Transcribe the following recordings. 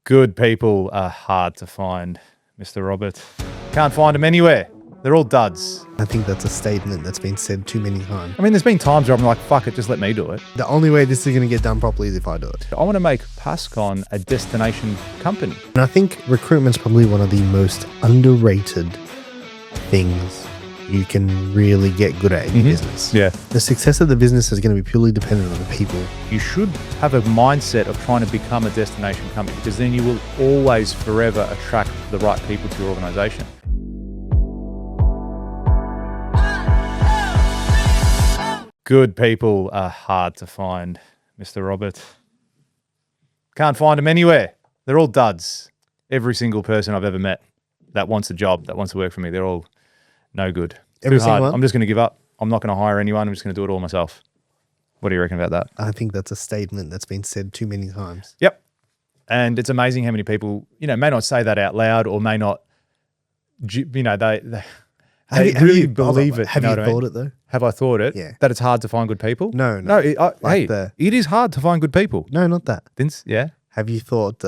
Good people are hard to find, Mr. Robert. Can't find them anywhere. They're all duds. I think that's a statement that's been said too many times. I mean, there's been times where I'm like, fuck it, just let me do it. The only way this is going to get done properly is if I do it. I want to make Pascon a destination company. And I think recruitment's probably one of the most underrated things you can really get good at in business. Yeah. The success of the business is going to be purely dependent on the people. You should have a mindset of trying to become a destination company, because then you will always forever attract the right people to your organization. Good people are hard to find, Mr. Robert. Can't find them anywhere. They're all duds. Every single person I've ever met that wants a job, that wants to work for me, they're all no good. Every Too hard. single one? I'm just going to give up. I'm not going to hire anyone. I'm just going to do it all myself. What do you reckon about that? I think that's a statement that's been said too many times. Yep. And it's amazing how many people, may not say that out loud, or may not, they really believe it. Have you thought it though? Have I thought it? Yeah. That it's hard to find good people? No. It is hard to find good people. No, not that. Vince, yeah? Have you thought,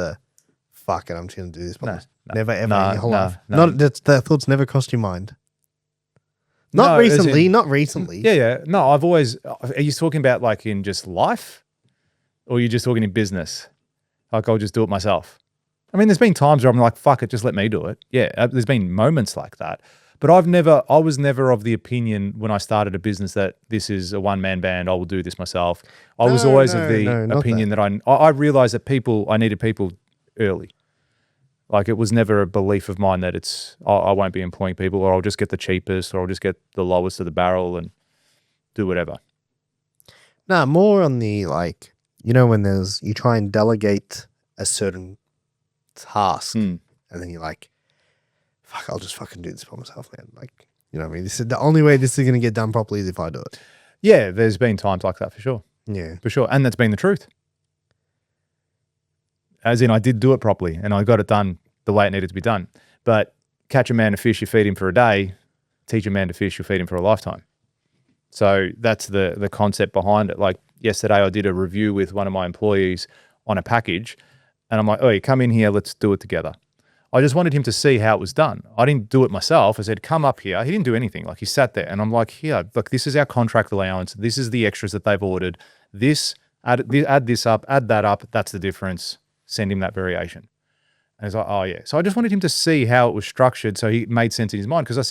fuck it, I'm just going to do this? No. Never, ever No, in your whole no, life. no. The thoughts never crossed your mind. No, Not as in- not recently. Yeah. No, I've always, are you talking about like in just life, or are you just talking in business? Like I'll just do it myself. I mean, there's been times where I'm like, fuck it, just let me do it. Yeah, there's been moments like that. But I was never of the opinion when I started a business that this is a one-man band, I will do this myself. I was always of the opinion that I realized that I needed people early. Like it was never a belief of mine that I won't be employing people, or I'll just get the cheapest, or I'll just get the lowest of the barrel and do whatever. Nah, more on the when you try and delegate a certain task and then you're like, fuck, I'll just fucking do this by myself, man. Like, you know what I mean? This is the only way this is going to get done properly is if I do it. Yeah, there's been times like that for sure. Yeah. For sure. And that's been the truth. As in, I did do it properly and I got it done the way it needed to be done. But catch a man to fish, you feed him for a day. Teach a man to fish, you feed him for a lifetime. So that's the concept behind it. Like yesterday, I did a review with one of my employees on a package, and I'm like, oh, come in here, let's do it together. I just wanted him to see how it was done. I didn't do it myself. I said, come up here. He didn't do anything. Like he sat there and I'm like, here, look, this is our contract allowance. This is the extras that they've ordered. Add this up, add that up. That's the difference. Send him that variation. And he's like, oh yeah. So I just wanted him to see how it was structured so he made sense in his mind. Because I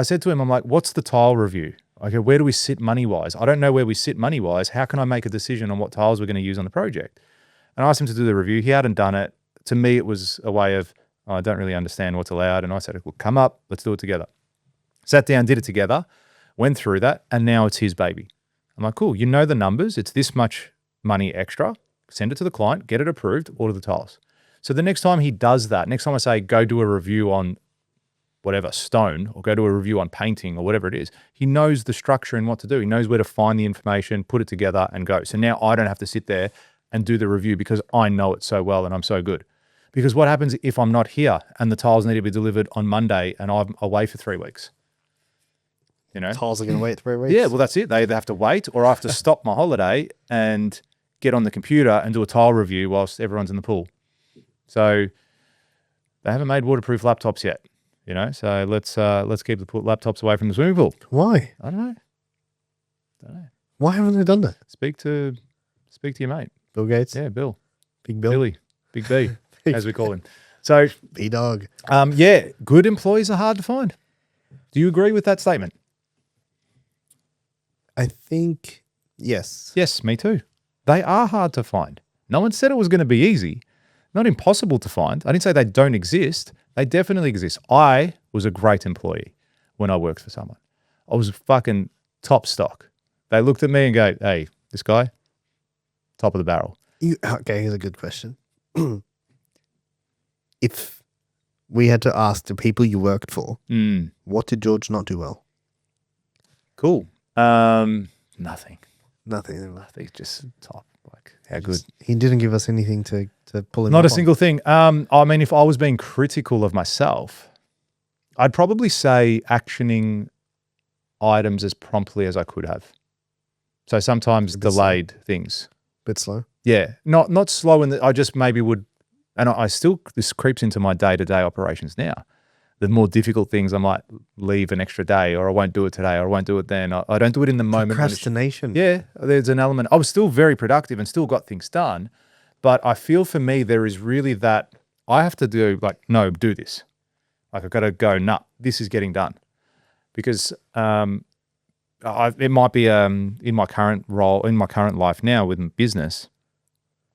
said to him, I'm like, what's the tile review? Okay, where do we sit money-wise? I don't know where we sit money-wise. How can I make a decision on what tiles we're going to use on the project? And I asked him to do the review. He hadn't done it. To me, it was a way of, I don't really understand what's allowed. And I said, well, come up, let's do it together. Sat down, did it together, went through that, and now it's his baby. I'm like, cool, you know the numbers. It's this much money extra. Send it to the client, get it approved, order the tiles. So the next time he does that, next time I say, go do a review on whatever, stone, or go do a review on painting or whatever it is, he knows the structure and what to do. He knows where to find the information, put it together and go. So now I don't have to sit there and do the review because I know it so well and I'm so good. Because what happens if I'm not here and the tiles need to be delivered on Monday and I'm away for 3 weeks? You know? Tiles are going to wait 3 weeks? Yeah, well, that's it. They either have to wait or I have to stop my holiday and get on the computer and do a tile review whilst everyone's in the pool. So they haven't made waterproof laptops yet, so let's keep the laptops away from the swimming pool. Why? I don't know. Why haven't they done that? Speak to your mate. Bill Gates? Yeah, Bill. Big Bill? Billy. Big B, as we call him. So, B-Dog. yeah, good employees are hard to find. Do you agree with that statement? I think, yes. Yes, me too. They are hard to find. No one said it was going to be easy. Not impossible to find. I didn't say they don't exist. They definitely exist. I was a great employee when I worked for someone. I was fucking top stock. They looked at me and go, hey, this guy, top of the barrel. Okay, here's a good question. If we had to ask the people you worked for, what did George not do well? Cool. Nothing. Nothing. Just top. Like how good. He didn't give us anything to pull him Not up a single thing. I mean, if I was being critical of myself, I'd probably say actioning items as promptly as I could have. So sometimes delayed things. Bit slow. Yeah, not slow. I just maybe would And I still, this creeps into my day-to-day operations now. The more difficult things, I might leave an extra day, or I won't do it today, or I won't do it then. I don't do it in the moment. Procrastination. Yeah, there's an element. I was still very productive and still got things done. But I feel for me, there is really that I have to do like, no, do this. Like I've got to go, nah, this is getting done. Because it might be in my current role, in my current life now with business,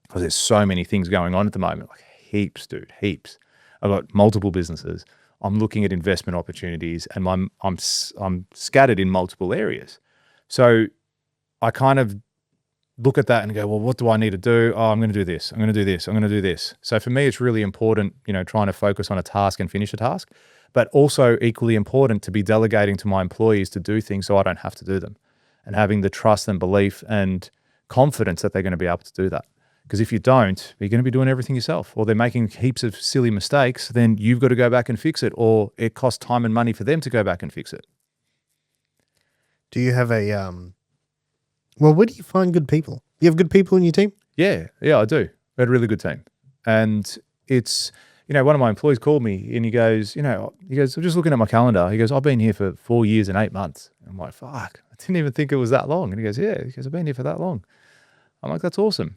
because there's so many things going on at the moment, like heaps, dude, heaps. I've got multiple businesses. I'm looking at investment opportunities, and I'm scattered in multiple areas. So I kind of look at that and go, well, what do I need to do? Oh, I'm going to do this. I'm going to do this. I'm going to do this. So for me, it's really important, trying to focus on a task and finish a task, but also equally important to be delegating to my employees to do things so I don't have to do them, and having the trust and belief and confidence that they're going to be able to do that. Because if you don't, you're going to be doing everything yourself, or they're making heaps of silly mistakes, then you've got to go back and fix it, or it costs time and money for them to go back and fix it. Do you have well, where do you find good people? You have good people in your team? Yeah, I do. We had a really good team. And it's, one of my employees called me and he goes, I'm just looking at my calendar. He goes, I've been here for 4 years and 8 months. I'm like, fuck, I didn't even think it was that long. And he goes, yeah, I've been here for that long. I'm like, that's awesome.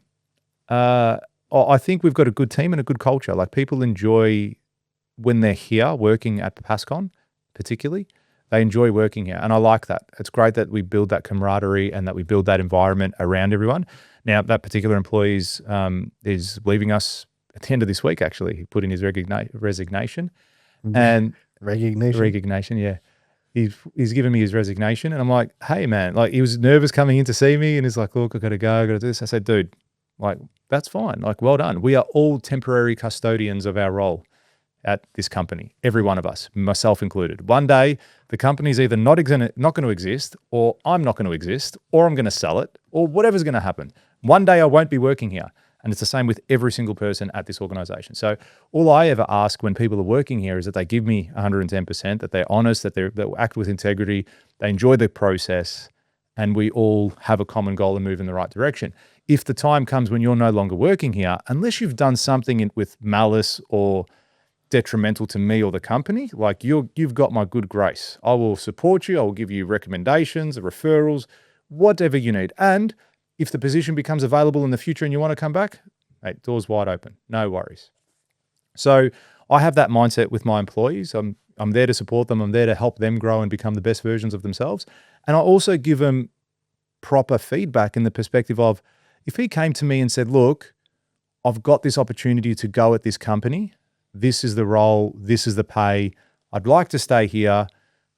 I think we've got a good team and a good culture. Like people enjoy when they're here working at Pascon, particularly, they enjoy working here. And I like that. It's great that we build that camaraderie and that we build that environment around everyone. Now, that particular employee is leaving us at the end of this week, actually. He put in his resignation. And Resignation, yeah. He's given me his resignation. And I'm like, hey, man, like he was nervous coming in to see me. And he's like, look, I got to go, I got to do this. I said, dude, like, that's fine. Like, well done. We are all temporary custodians of our role at this company, every one of us, myself included. One day, the company's either not going to exist, or I'm not going to exist, or I'm going to sell it, or whatever's going to happen. One day I won't be working here. And it's the same with every single person at this organization. So all I ever ask when people are working here is that they give me 110%, that they're honest, that they act with integrity, they enjoy the process, and we all have a common goal and move in the right direction. If the time comes when you're no longer working here, unless you've done something with malice or detrimental to me or the company, like you've got my good grace. I will support you. I will give you recommendations, referrals, whatever you need. And if the position becomes available in the future and you want to come back, hey, doors wide open, no worries. So I have that mindset with my employees. I'm there to support them. I'm there to help them grow and become the best versions of themselves. And I also give them proper feedback in the perspective of, if he came to me and said, look, I've got this opportunity to go at this company. This is the role. This is the pay. I'd like to stay here,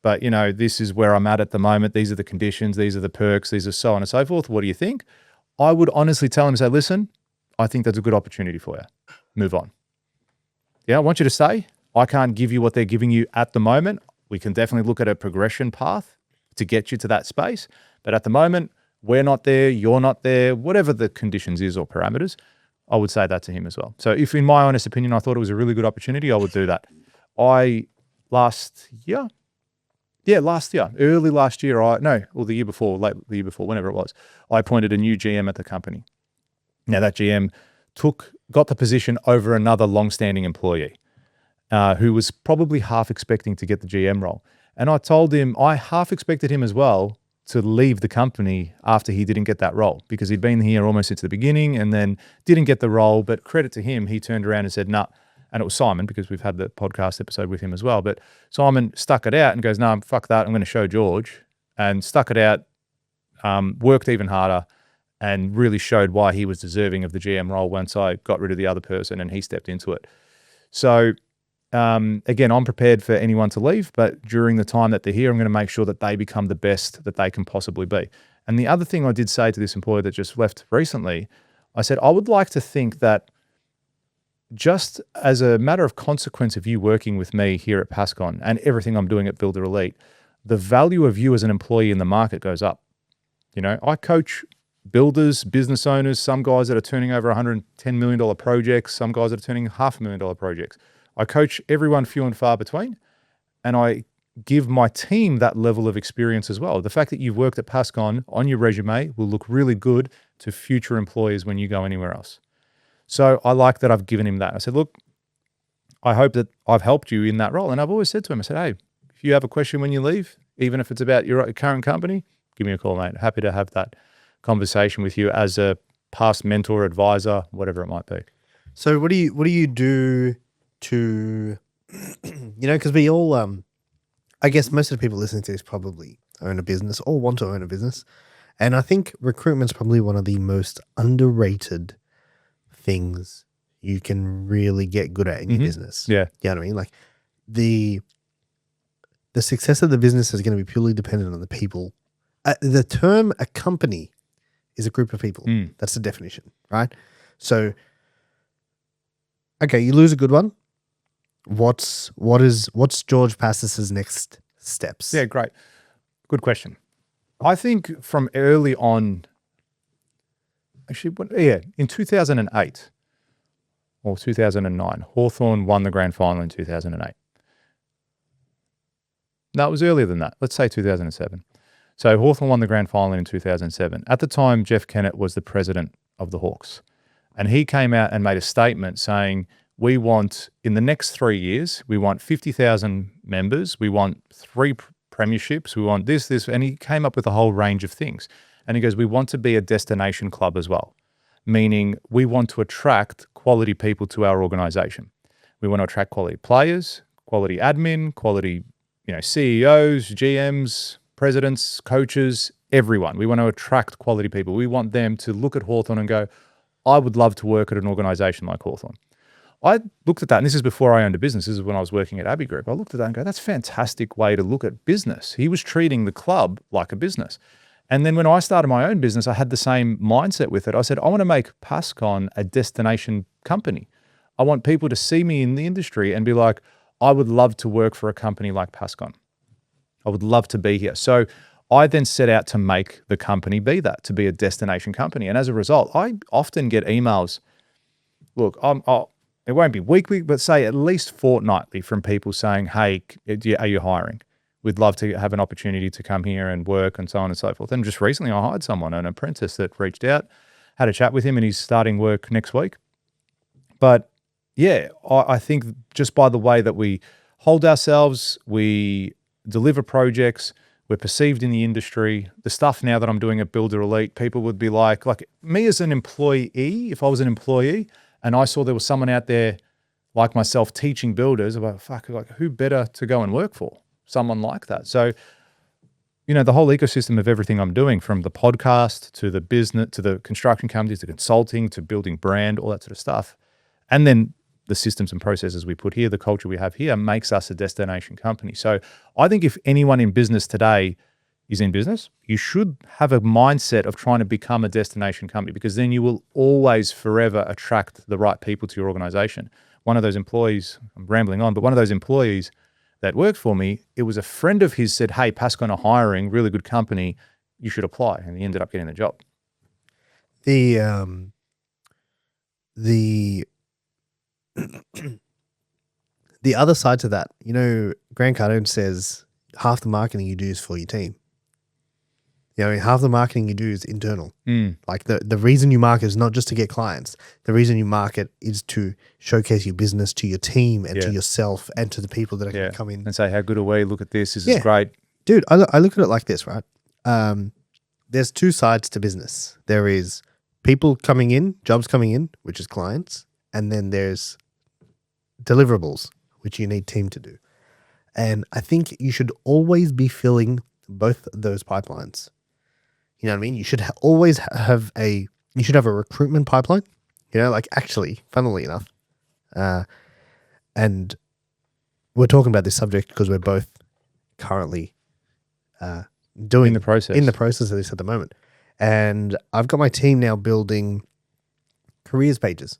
but this is where I'm at the moment. These are the conditions. These are the perks. These are so on and so forth. What do you think? I would honestly tell him, say, listen, I think that's a good opportunity for you. Move on. Yeah, I want you to stay. I can't give you what they're giving you at the moment. We can definitely look at a progression path to get you to that space. But at the moment, we're not there, you're not there, whatever the conditions is or parameters, I would say that to him as well. So if, in my honest opinion, I thought it was a really good opportunity, I would do that. Early last year, the year before, whenever it was, I appointed a new GM at the company. Now that GM got the position over another long-standing employee who was probably half expecting to get the GM role. And I told him, I half expected him as well to leave the company after he didn't get that role, because he'd been here almost since the beginning and then didn't get the role. But credit to him, he turned around and said, nah. And it was Simon, because we've had the podcast episode with him as well. But Simon stuck it out and goes, no, fuck that. I'm going to show George. And stuck it out, worked even harder, and really showed why he was deserving of the GM role once I got rid of the other person and he stepped into it. So again, I'm prepared for anyone to leave, but during the time that they're here, I'm going to make sure that they become the best that they can possibly be. And the other thing I did say to this employee that just left recently, I said, I would like to think that just as a matter of consequence of you working with me here at Pascon and everything I'm doing at Builder Elite, the value of you as an employee in the market goes up. I coach builders, business owners, some guys that are turning over $110 million projects, some guys that are turning $500,000 projects. I coach everyone few and far between, and I give my team that level of experience as well. The fact that you've worked at Pascon on your resume will look really good to future employers when you go anywhere else. So I like that I've given him that. I said, look, I hope that I've helped you in that role. And I've always said to him, I said, hey, if you have a question when you leave, even if it's about your current company, give me a call, mate. Happy to have that conversation with you as a past mentor, advisor, whatever it might be. So what do you do to, because we all, I guess most of the people listening to this probably own a business or want to own a business. And I think recruitment's probably one of the most underrated things you can really get good at in your business. Yeah. You know what I mean? Like the success of the business is going to be purely dependent on the people. The term a company is a group of people. That's the definition, right? So, okay, you lose a good one. What's George Pastis's next steps? Yeah, great. Good question. I think from early on, in 2008 or 2009, Hawthorn won the grand final in 2008. No, it was earlier than that. Let's say 2007. So Hawthorn won the grand final in 2007. At the time, Jeff Kennett was the president of the Hawks. And he came out and made a statement saying, we want, in the next 3 years, we want 50,000 members. We want 3 premierships. We want this. And he came up with a whole range of things. And he goes, we want to be a destination club as well, meaning we want to attract quality people to our organization. We want to attract quality players, quality admin, quality CEOs, GMs, presidents, coaches, everyone. We want to attract quality people. We want them to look at Hawthorn and go, I would love to work at an organization like Hawthorn. I looked at that, and this is before I owned a business. This is when I was working at Abbey Group. I looked at that and go, that's a fantastic way to look at business. He was treating the club like a business. And then when I started my own business, I had the same mindset with it. I said, I want to make Pascon a destination company. I want people to see me in the industry and be like, I would love to work for a company like Pascon. I would love to be here. So I then set out to make the company be that, to be a destination company. And as a result, I often get emails. Look, it won't be weekly, but say at least fortnightly from people saying, hey, are you hiring? We'd love to have an opportunity to come here and work and so on and so forth. And just recently I hired someone, an apprentice that reached out, had a chat with him, and he's starting work next week. But yeah, I think just by the way that we hold ourselves, we deliver projects, we're perceived in the industry, the stuff now that I'm doing at Builder Elite, people would be like me as an employee, if I was an employee and I saw there was someone out there like myself teaching builders, about who better to go and work for? Someone like that. So, the whole ecosystem of everything I'm doing, from the podcast to the business, to the construction companies, to consulting, to building brand, all that sort of stuff. And then the systems and processes we put here, the culture we have here, makes us a destination company. So I think if anyone in business today is in business, you should have a mindset of trying to become a destination company, because then you will always forever attract the right people to your organization. One of those employees, I'm rambling on, but one of those employees that worked for me, it was a friend of his said, hey, Pascon are hiring, really good company, you should apply. And he ended up getting the job. The other side to that, Grant Cardone says half the marketing you do is for your team. Half the marketing you do is internal. Like the reason you market is not just to get clients. The reason you market is to showcase your business to your team and to yourself and to the people that are going to come in. And say, how good are we? Look at this. This is great. Dude, I look at it like this, right? There's 2 sides to business. There is people coming in, jobs coming in, which is clients. And then there's deliverables, which you need team to do. And I think you should always be filling both those pipelines. You know what I mean? You should always have a recruitment pipeline, actually, funnily enough. And we're talking about this subject because we're both currently in the process of this at the moment. And I've got my team now building careers pages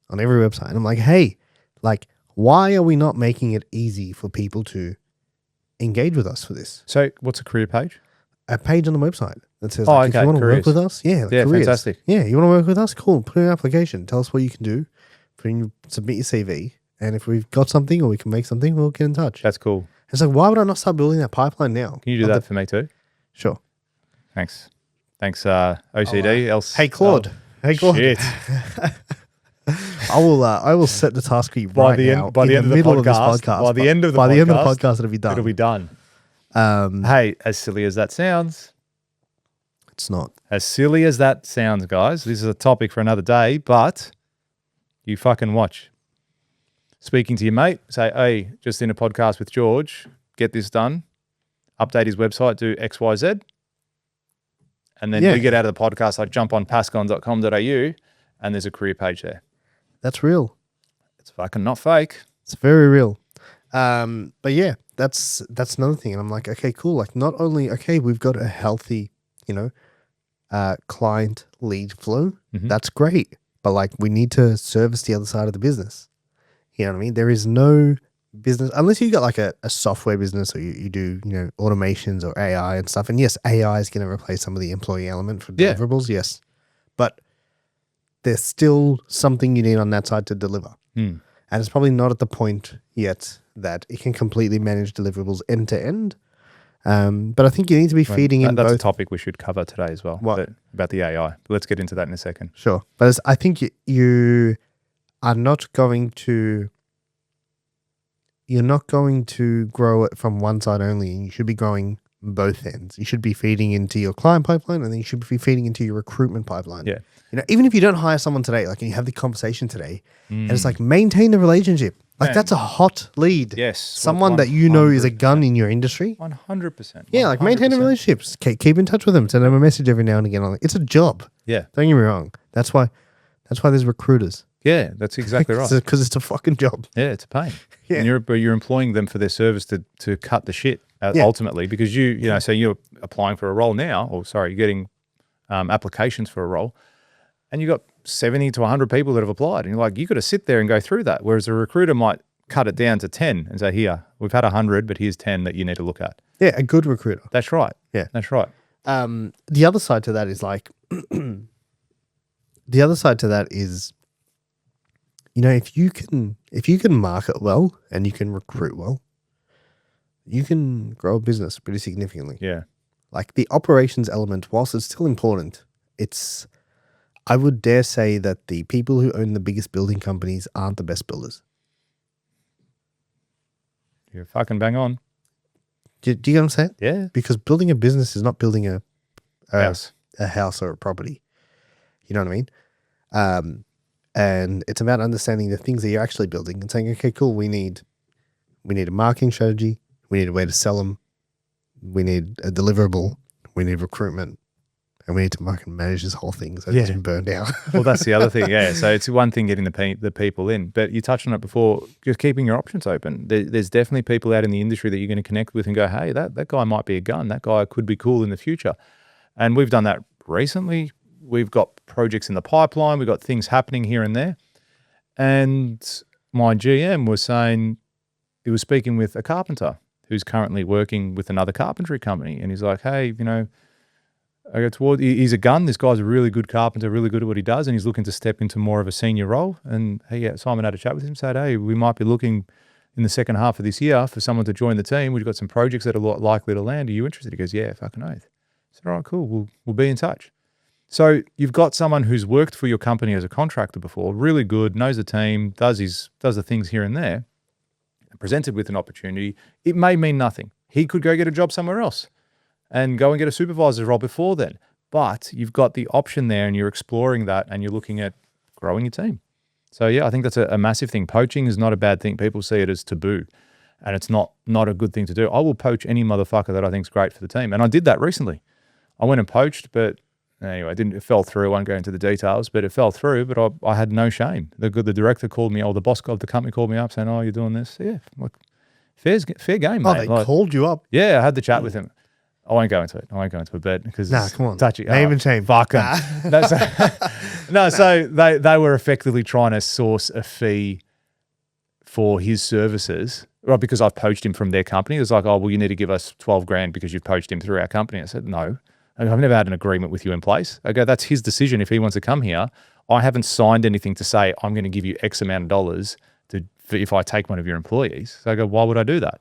on every website. And I'm like, hey, why are we not making it easy for people to engage with us for this? So what's a career page? A page on the website that says, if you want to work with us, careers. Fantastic. Yeah, you want to work with us? Cool. Put in an application. Tell us what you can do. Submit your CV. And if we've got something or we can make something, we'll get in touch. That's cool. It's like, why would I not start building that pipeline now? Can you do that for me too? Sure. Thanks, OCD. Hey, Claude. Hey, Claude. Shit. I will set the task for you right now. By the end of the podcast, by the end of the podcast, it'll be done. It'll be done. Hey, as silly as that sounds, it's not. As silly as that sounds, guys, this is a topic for another day, but you fucking watch. Speaking to your mate, say, hey, just in a podcast with George, get this done, update his website, do X, Y, Z. And then we get out of the podcast, I jump on pascon.com.au and there's a career page there. That's real. It's fucking not fake. It's very real. But yeah, that's another thing. And I'm like, okay, cool. Like not only, okay, we've got a healthy, client lead flow. Mm-hmm. That's great. But like we need to service the other side of the business. You know what I mean? There is no business, unless you got like a software business or you do, automations or AI and stuff. And yes, AI is going to replace some of the employee element for deliverables. Yes. But there's still something you need on that side to deliver. And it's probably not at the point yet that it can completely manage deliverables end to end. But I think you need to be feeding in that's both. a topic we should cover today as well. About the AI. Let's get into that in a second. Sure. But I think you are not going to, you're not going to grow it from one side only. You should be growing both ends. You should be feeding into your client pipeline and then you should be feeding into your recruitment pipeline. Yeah. Even if you don't hire someone today, like, and you have the conversation today and it's like maintain the relationship. Like that's a hot lead. Yes. Someone that is a gun in your industry. 100%. Yeah. Like maintain the relationships. Keep in touch with them. Send them a message every now and again. It's a job. Yeah. Don't get me wrong. That's why there's recruiters. Yeah, that's exactly right. Because it's a fucking job. Yeah, it's a pain. Yeah. And you're employing them for their service to cut the shit ultimately, because so you're applying for a role now, you're getting applications for a role, and you've got 70 to 100 people that have applied, and you're like, you got to sit there and go through that. Whereas a recruiter might cut it down to 10 and say, here, we've had 100, but here's 10 that you need to look at. Yeah, a good recruiter. That's right. Yeah, that's right. The other side to that is like, if you can market well and you can recruit well, you can grow a business pretty significantly. Yeah. Like the operations element, whilst it's still important, I would dare say that the people who own the biggest building companies aren't the best builders. You're fucking bang on. Do you get what I'm saying? Yeah. Because building a business is not building a house or a property. You know what I mean? And it's about understanding the things that you're actually building and saying, okay, cool, we need a marketing strategy, we need a way to sell them, we need a deliverable, we need recruitment, and we need to market and manage this whole thing so it doesn't burn down. Well, that's the other thing, yeah. So it's one thing getting the people in, but you touched on it before, just keeping your options open. There's definitely people out in the industry that you're going to connect with and go, hey, that guy might be a gun, that guy could be cool in the future. And we've done that recently. We've got projects in the pipeline. We've got things happening here and there. And my GM was saying, he was speaking with a carpenter who's currently working with another carpentry company. And he's like, hey, I go toward, he's a gun. This guy's a really good carpenter, really good at what he does. And he's looking to step into more of a senior role. And Simon had a chat with him, said, hey, we might be looking in the second half of this year for someone to join the team. We've got some projects that are likely to land. Are you interested? He goes, yeah, fucking oath. I said, all right, cool. We'll be in touch. So you've got someone who's worked for your company as a contractor before, really good, knows the team, does the things here and there, and presented with an opportunity. It may mean nothing. He could go get a job somewhere else and go and get a supervisor's role before then. But you've got the option there and you're exploring that and you're looking at growing your team. So yeah, I think that's a massive thing. Poaching is not a bad thing. People see it as taboo and it's not a good thing to do. I will poach any motherfucker that I think is great for the team. And I did that recently. I went and poached, but anyway, it fell through. I won't go into the details, but it fell through. But I had no shame. The director called me, the boss of the company called me up saying, oh, you're doing this? Yeah, look, fair game, mate. Oh, they called you up? Yeah, I had the chat with him. I won't go into it, but because come on, touchy. Name and shame. Fuck them. So they were effectively trying to source a fee for his services, right? Because I've poached him from their company. It was like, oh, well, you need to give us 12 grand because you've poached him through our company. I said, no. I've never had an agreement with you in place. I go, that's his decision if he wants to come here. I haven't signed anything to say I'm going to give you X amount of dollars if I take one of your employees. So I go, why would I do that?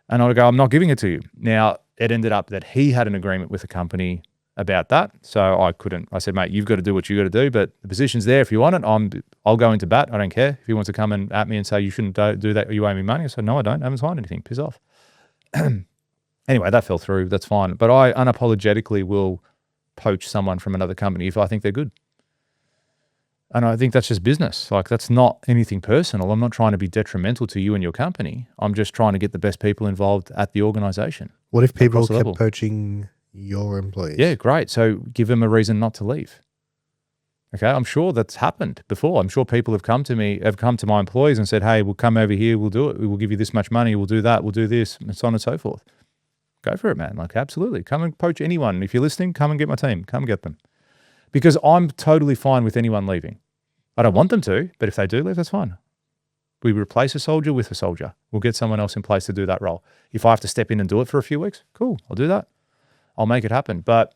And I go, I'm not giving it to you. Now, it ended up that he had an agreement with the company about that. So I couldn't. I said, mate, you've got to do what you got to do, but the position's there. If you want it, I'll go into bat. I don't care. If he wants to come and at me and say you shouldn't do that, you owe me money. I said, no, I don't. I haven't signed anything. Piss off. Anyway, that fell through. That's fine. But I unapologetically will poach someone from another company if I think they're good. And I think that's just business. Like, that's not anything personal. I'm not trying to be detrimental to you and your company. I'm just trying to get the best people involved at the organization. What if people across the kept level. poaching your employees? Yeah, great. So give them a reason not to leave. Okay, I'm sure that's happened before. I'm sure people have come to me, have come to my employees and said, hey, we'll come over here, we'll do it. We will give you this much money, we'll do that, we'll do this, and so on and so forth. Go for it, man. Like, absolutely. Come and poach anyone. If you're listening, come and get my team. Come get them. Because I'm totally fine with anyone leaving. I don't want them to, but if they do leave, that's fine. We replace a soldier with a soldier. We'll get someone else in place to do that role. If I have to step in and do it for a few weeks, cool, I'll do that. I'll make it happen. But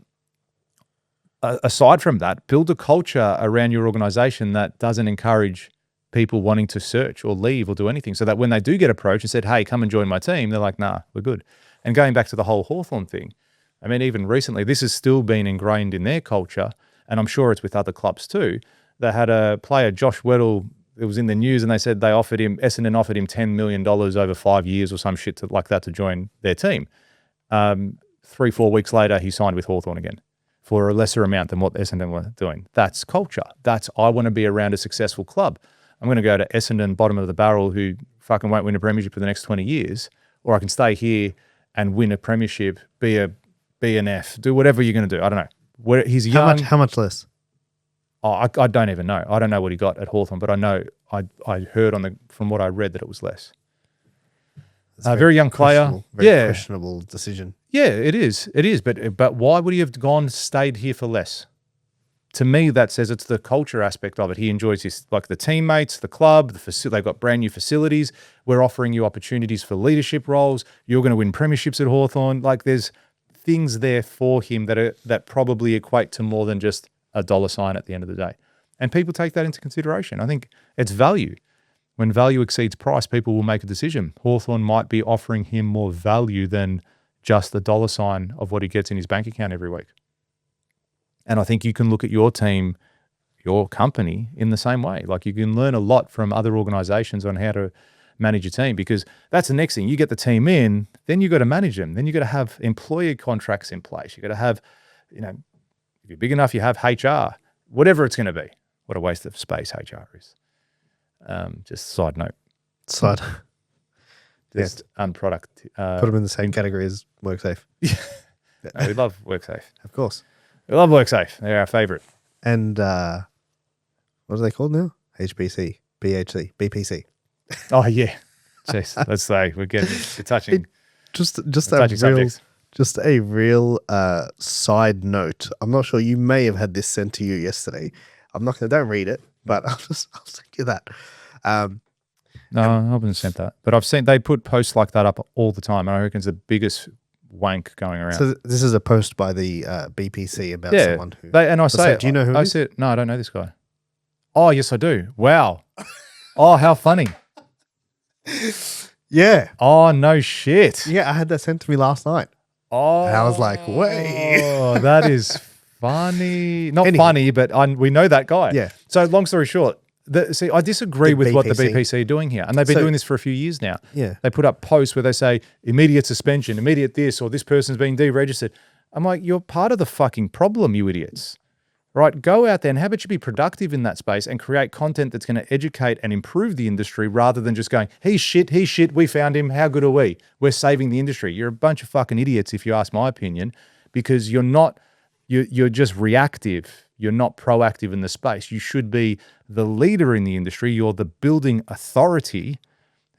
aside from that, build a culture around your organization that doesn't encourage people wanting to search or leave or do anything, so that when they do get approached and said, hey, come and join my team, they're like, nah, we're good. And going back to the whole Hawthorn thing, I mean, even recently, this has still been ingrained in their culture, and I'm sure it's with other clubs too. They had a player, Josh Weddle, it was in the news, and they said Essendon offered him $10 million over 5 years or some shit like that to join their team. 3-4 weeks later, he signed with Hawthorn again for a lesser amount than what Essendon were doing. That's culture. That's, I want to be around a successful club. I'm going to go to Essendon, bottom of the barrel, who fucking won't win a premiership for the next 20 years, or I can stay here and win a premiership, be an F, do whatever you're going to do. I don't know. He's young. How much less? Oh, I don't even know. I don't know what he got at Hawthorn, but I know I heard from what I read that it was less. Very young player. Very questionable decision. Yeah, it is. It is. But why would he have stayed here for less? To me, that says it's the culture aspect of it. He enjoys the teammates, the club, they've got brand new facilities. We're offering you opportunities for leadership roles. You're going to win premierships at Hawthorn. Like, there's things there for him that probably equate to more than just a dollar sign at the end of the day. And people take that into consideration. I think it's value. When value exceeds price, people will make a decision. Hawthorn might be offering him more value than just the dollar sign of what he gets in his bank account every week. And I think you can look at your team, your company, in the same way. Like, you can learn a lot from other organizations on how to manage your team, because that's the next thing. You get the team in, then you got to manage them. Then you got to have employee contracts in place. You got to have, if you're big enough, you have HR, whatever it's going to be. What a waste of space HR is. Just side note. Just unproductive. Put them in the same category as WorkSafe. No, we love WorkSafe. Of course. We love WorkSafe. They're our favorite. And what are they called now? HPC, BHC, BPC. Oh, yeah. Jeez, let's say we're touching Just a real side note. I'm not sure. You may have had this sent to you yesterday. I'm not going to, don't read it, but I'll send you that. No, I haven't sent that. But I've seen, they put posts like that up all the time. And I reckon it's the biggest wank going around. So this is a post by the BPC about someone who... do you know who it is? No, I don't know this guy. Oh, yes, I do. Wow. Oh, how funny. Yeah. Oh, no shit. Yeah, I had that sent to me last night. Oh. And I was like, wait. Oh, that is funny. Not funny, but we know that guy. Yeah. So long story short, I disagree with what the BPC are doing here. And they've been doing this for a few years now. Yeah. They put up posts where they say immediate suspension, immediate this, or this person's being deregistered. I'm like, you're part of the fucking problem, you idiots. Right? Go out there and how about you be productive in that space and create content that's going to educate and improve the industry rather than just going, he's shit, we found him, how good are we? We're saving the industry. You're a bunch of fucking idiots if you ask my opinion, because you're just reactive. You're not proactive in the space. You should be the leader in the industry. You're the building authority.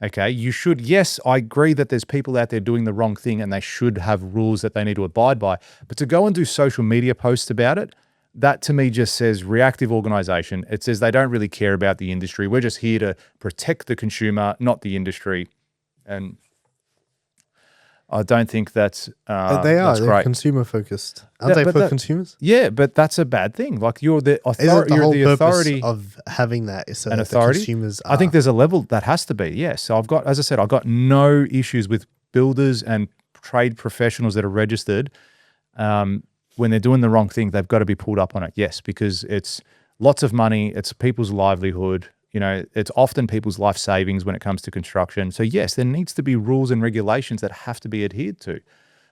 Okay. You should, yes, I agree that there's people out there doing the wrong thing and they should have rules that they need to abide by. But to go and do social media posts about it, that to me just says reactive organization. It says they don't really care about the industry. We're just here to protect the consumer, not the industry. And I don't think that's they're great. Consumer focused. Aren't they for consumers? Yeah, but that's a bad thing. Like, you're the authority. You're the authority of having that is so an that authority. The consumers I think there's a level that has to be. Yes. So I've got no issues with builders and trade professionals that are registered when they're doing the wrong thing, they've got to be pulled up on it. Yes, because it's lots of money. It's people's livelihood. You know, it's often people's life savings when it comes to construction. So yes, there needs to be rules and regulations that have to be adhered to.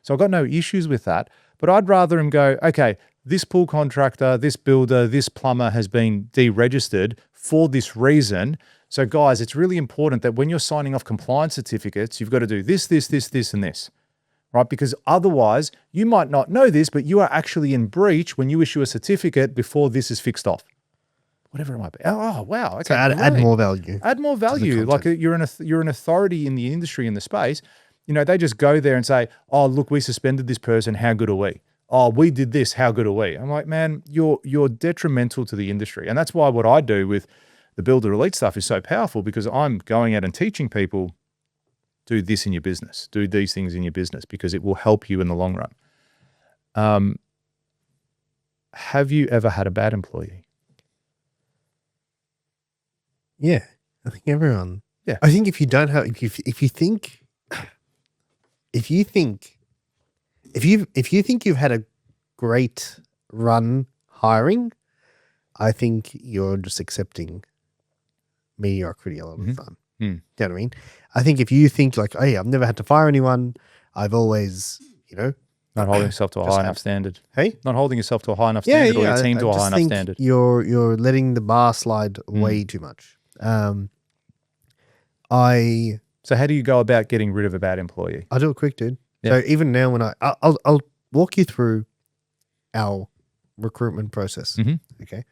So I've got no issues with that, but I'd rather him go, okay, this pool contractor, this builder, this plumber has been deregistered for this reason. So guys, it's really important that when you're signing off compliance certificates, you've got to do this, this, this, this, and this, right? Because otherwise you might not know this, but you are actually in breach when you issue a certificate before this is fixed off. Whatever it might be. Oh, wow. Okay, So add more value. Add more value. Like you're an authority in the industry, in the space. You know, they just go there and say, oh, look, we suspended this person. How good are we? Oh, we did this. How good are we? I'm like, man, you're detrimental to the industry. And that's why what I do with the Builder Elite stuff is so powerful, because I'm going out and teaching people, do this in your business, do these things in your business, because it will help you in the long run. Have you ever had a bad employee? Yeah, I think everyone. Yeah, I think if you don't have, if you think you've had a great run hiring, I think you're just accepting mediocrity a lot of the time. You know what I mean? I think if you think like, oh yeah, I've never had to fire anyone, I've always, you know, not holding yourself to a high enough standard. Hey, not holding yourself to a high enough standard, or your team to a high enough standard. You're letting the bar slide way too much. So how do you go about getting rid of a bad employee? I'll do it quick, dude. Yeah. So even now, when I'll walk you through our recruitment process. Okay.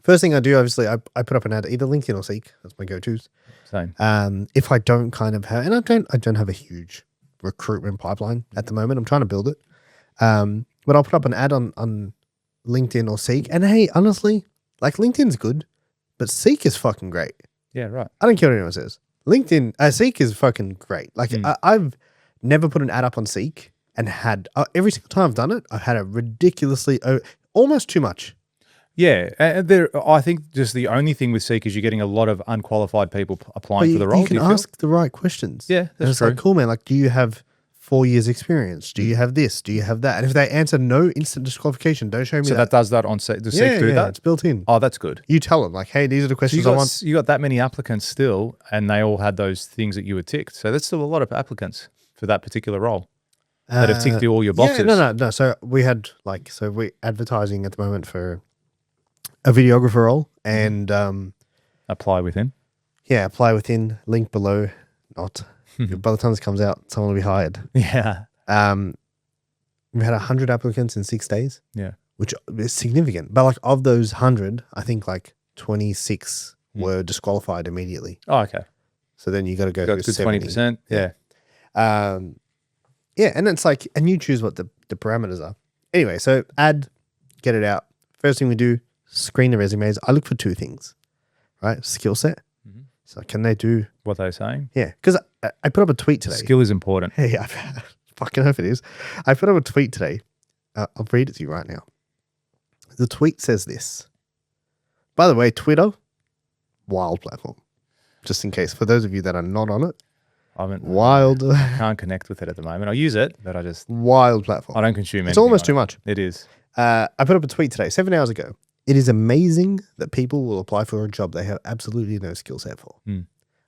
First thing I do, obviously, I put up an ad, either LinkedIn or Seek. That's my go-tos. Same. If I don't kind of have, and I don't have a huge recruitment pipeline at the moment. I'm trying to build it. But I'll put up an ad on LinkedIn or Seek. And hey, honestly, like LinkedIn's good, but Seek is fucking great. Yeah, right. I don't care what anyone says. LinkedIn, Seek is fucking great. Like I've never put an ad up on Seek and had, every single time I've done it, I've had a ridiculously, almost too much. Yeah, and I think just the only thing with Seek is you're getting a lot of unqualified people applying for the role. You can ask the right questions. Yeah, that's it's true. like, cool, man. Like, do you have 4 years experience? Do you have this? Do you have that? And if they answer no, instant disqualification. Don't show me So that does that on Seek. Does Seek do that? It's built in. Oh, that's good. You tell them like, hey, these are the So questions I want. you got that many applicants still, and they all had those things that you had ticked. So that's still a lot of applicants for that particular role that have ticked all your boxes. Yeah, no. So we had we're advertising at the moment for a videographer role, and Apply within. Yeah, apply within. Link below. Not. By the time this comes out, someone will be hired. Yeah. We had 100 applicants in 6 days. Yeah. Which is significant. But like of those 100, I think like 26 were disqualified immediately. Oh, okay. So then you got to go through 20%. Yeah. Yeah, and it's like, and you choose what the parameters are. Anyway, so get it out. First thing we do, screen the resumes. I look for two things, right? Skill set. So can they do what they're saying? Yeah, because I put up a tweet today. Skill is important. Hey, I fucking hope it is. I put up a tweet today. I'll read it to you right now. The tweet says this. By the way, Twitter, wild platform. Just in case, for those of you that are not on it, wild. I can't connect with it at the moment. I use it, but I just wild platform. I don't consume it. It's almost too much. It is. I put up a tweet today, 7 hours ago. It is amazing that people will apply for a job they have absolutely no skill set for.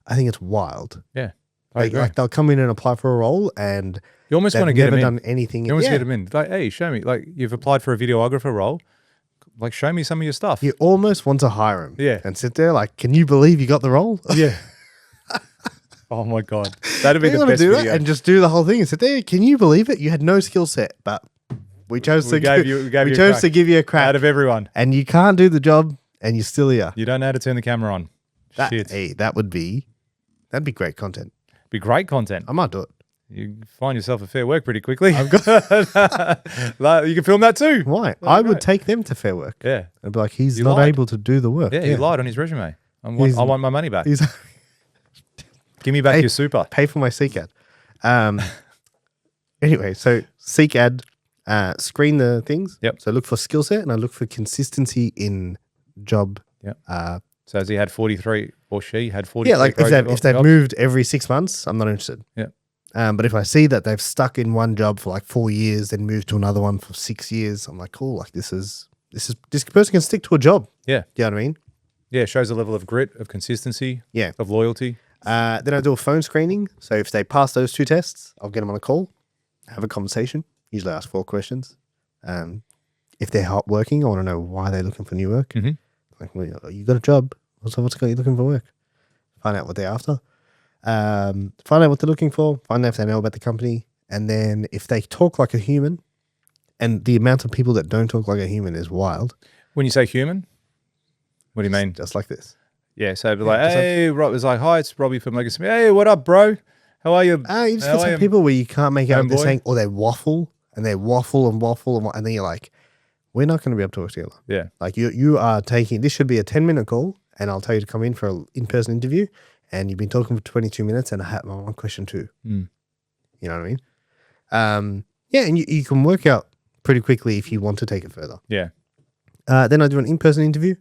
I think it's wild. Yeah. Like they'll come in and apply for a role and you almost want to get them in. Never done anything. You almost get them in. Like, hey, show me. Like, you've applied for a videographer role. Like, show me some of your stuff. You almost want to hire him. Yeah. And sit there like, can you believe you got the role? Yeah. Oh my God. That'd be the best do video. And just do the whole thing and sit there. Can you believe it? You had no skill set, but we chose to give you a crack out of everyone. And you can't do the job and you're still here. You don't know how to turn the camera on. Shit. Hey, that'd be great content. Be great content. I might do it. You find yourself a fair work pretty quickly. I've got you can film that too. Why? I would take them to Fair Work. Yeah. I'd be like, he's not able to do the work. Yeah, he lied on his resume. I want my money back. Give me back your super. Pay for my Seek ad. Anyway, so Seek ad, screen the things. Yep. So look for skill set and I look for consistency in job. Yep. So has he had 43 or she had 43? Yeah, like if they've moved every 6 months, I'm not interested. Yeah. But if I see that they've stuck in one job for like 4 years, then moved to another one for 6 years, I'm like, cool. Like this person can stick to a job. Yeah. Do you know what I mean? Yeah, it shows a level of grit, of consistency, Yeah. of loyalty. Then I do a phone screening. So if they pass those 2 tests, I'll get them on a call, have a conversation. Usually ask 4 questions. If they're hot working, I want to know why they're looking for new work. Mm-hmm. Like, well, you got a job. What's got you looking for work? Find out what they're after. Find out what they're looking for. Find out if they know about the company. And then if they talk like a human, and the amount of people that don't talk like a human is wild. When you say human, what do you mean? Just like this. Yeah, so it'd be like, hey, Rob, it's like, hi, it's Robbie from Legacy. Hey, what up, bro? How are you? You just get some people where you can't make out what they're saying, or they waffle, and they waffle, and then you're like, we're not going to be able to work together. Yeah. Like you are taking, this should be a 10-minute call, and I'll tell you to come in for an in-person interview, and you've been talking for 22 minutes, and I have my one question too. Mm. You know what I mean? Yeah, and you can work out pretty quickly if you want to take it further. Yeah. Then I do an in-person interview.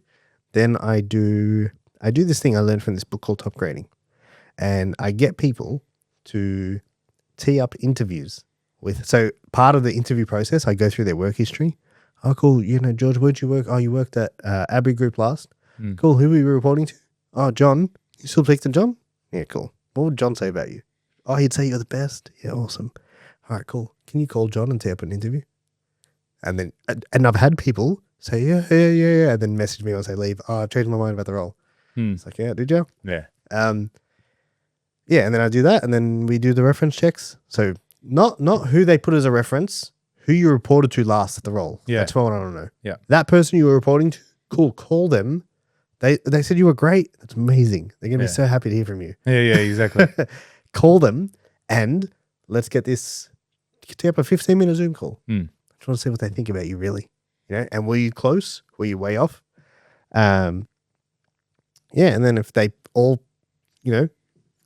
Then I do this thing I learned from this book called Top Grading, and I get people to tee up interviews with. So part of the interview process, I go through their work history. Oh, cool. You know, George, where'd you work? Oh, you worked at Abbey Group last. Cool. Who were you reporting to? Oh, John. You still speak to John? Yeah, cool. What would John say about you? Oh, he'd say you're the best. Yeah, awesome. All right, cool. Can you call John and tee up an interview? And then, and I've had people say, yeah, and then message me and say, leave. Oh, I've changed my mind about the role. It's like, yeah, did you? Yeah. Yeah, and then I do that, and then we do the reference checks. So not who they put as a reference, who you reported to last at the role. Yeah. That's what I want to know. Yeah. That person you were reporting to, cool, call them. They said you were great. That's amazing. They're going to be so happy to hear from you. Yeah, exactly. Call them, and let's get this, take up a 15-minute Zoom call. I just want to see what they think about you, really. You know, and were you close? Were you way off? Yeah, and then if they all, you know,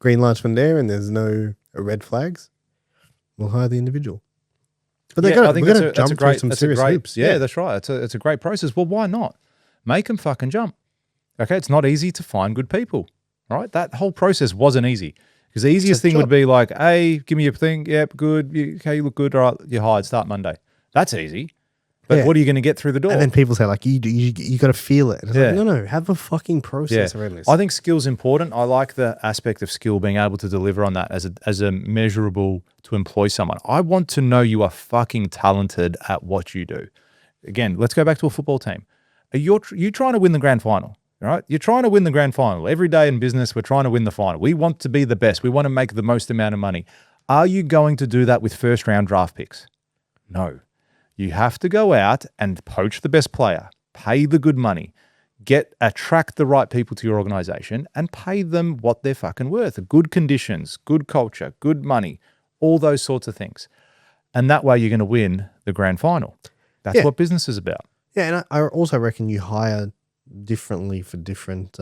green lights from there and there's no red flags, we'll hire the individual. But I think that's a great hoops. Yeah, that's right. It's a great process. Well, why not? Make them fucking jump. Okay, it's not easy to find good people, right? That whole process wasn't easy. Because the easiest thing would be like, hey, give me your thing. Yep, good. Okay, you look good. All right, you're hired. Start Monday. That's easy. But what are you going to get through the door? And then people say like, you got to feel it. And it's like, no, have a fucking process around this. I think skill's important. I like the aspect of skill, being able to deliver on that as a measurable to employ someone. I want to know you are fucking talented at what you do. Again, let's go back to a football team. You're trying to win the grand final, right? You're trying to win the grand final. Every day in business, we're trying to win the final. We want to be the best. We want to make the most amount of money. Are you going to do that with first-round draft picks? No. You have to go out and poach the best player, pay the good money, attract the right people to your organization and pay them what they're fucking worth. Good conditions, good culture, good money, all those sorts of things. And that way you're going to win the grand final. That's what business is about. Yeah, and I also reckon you hire differently for different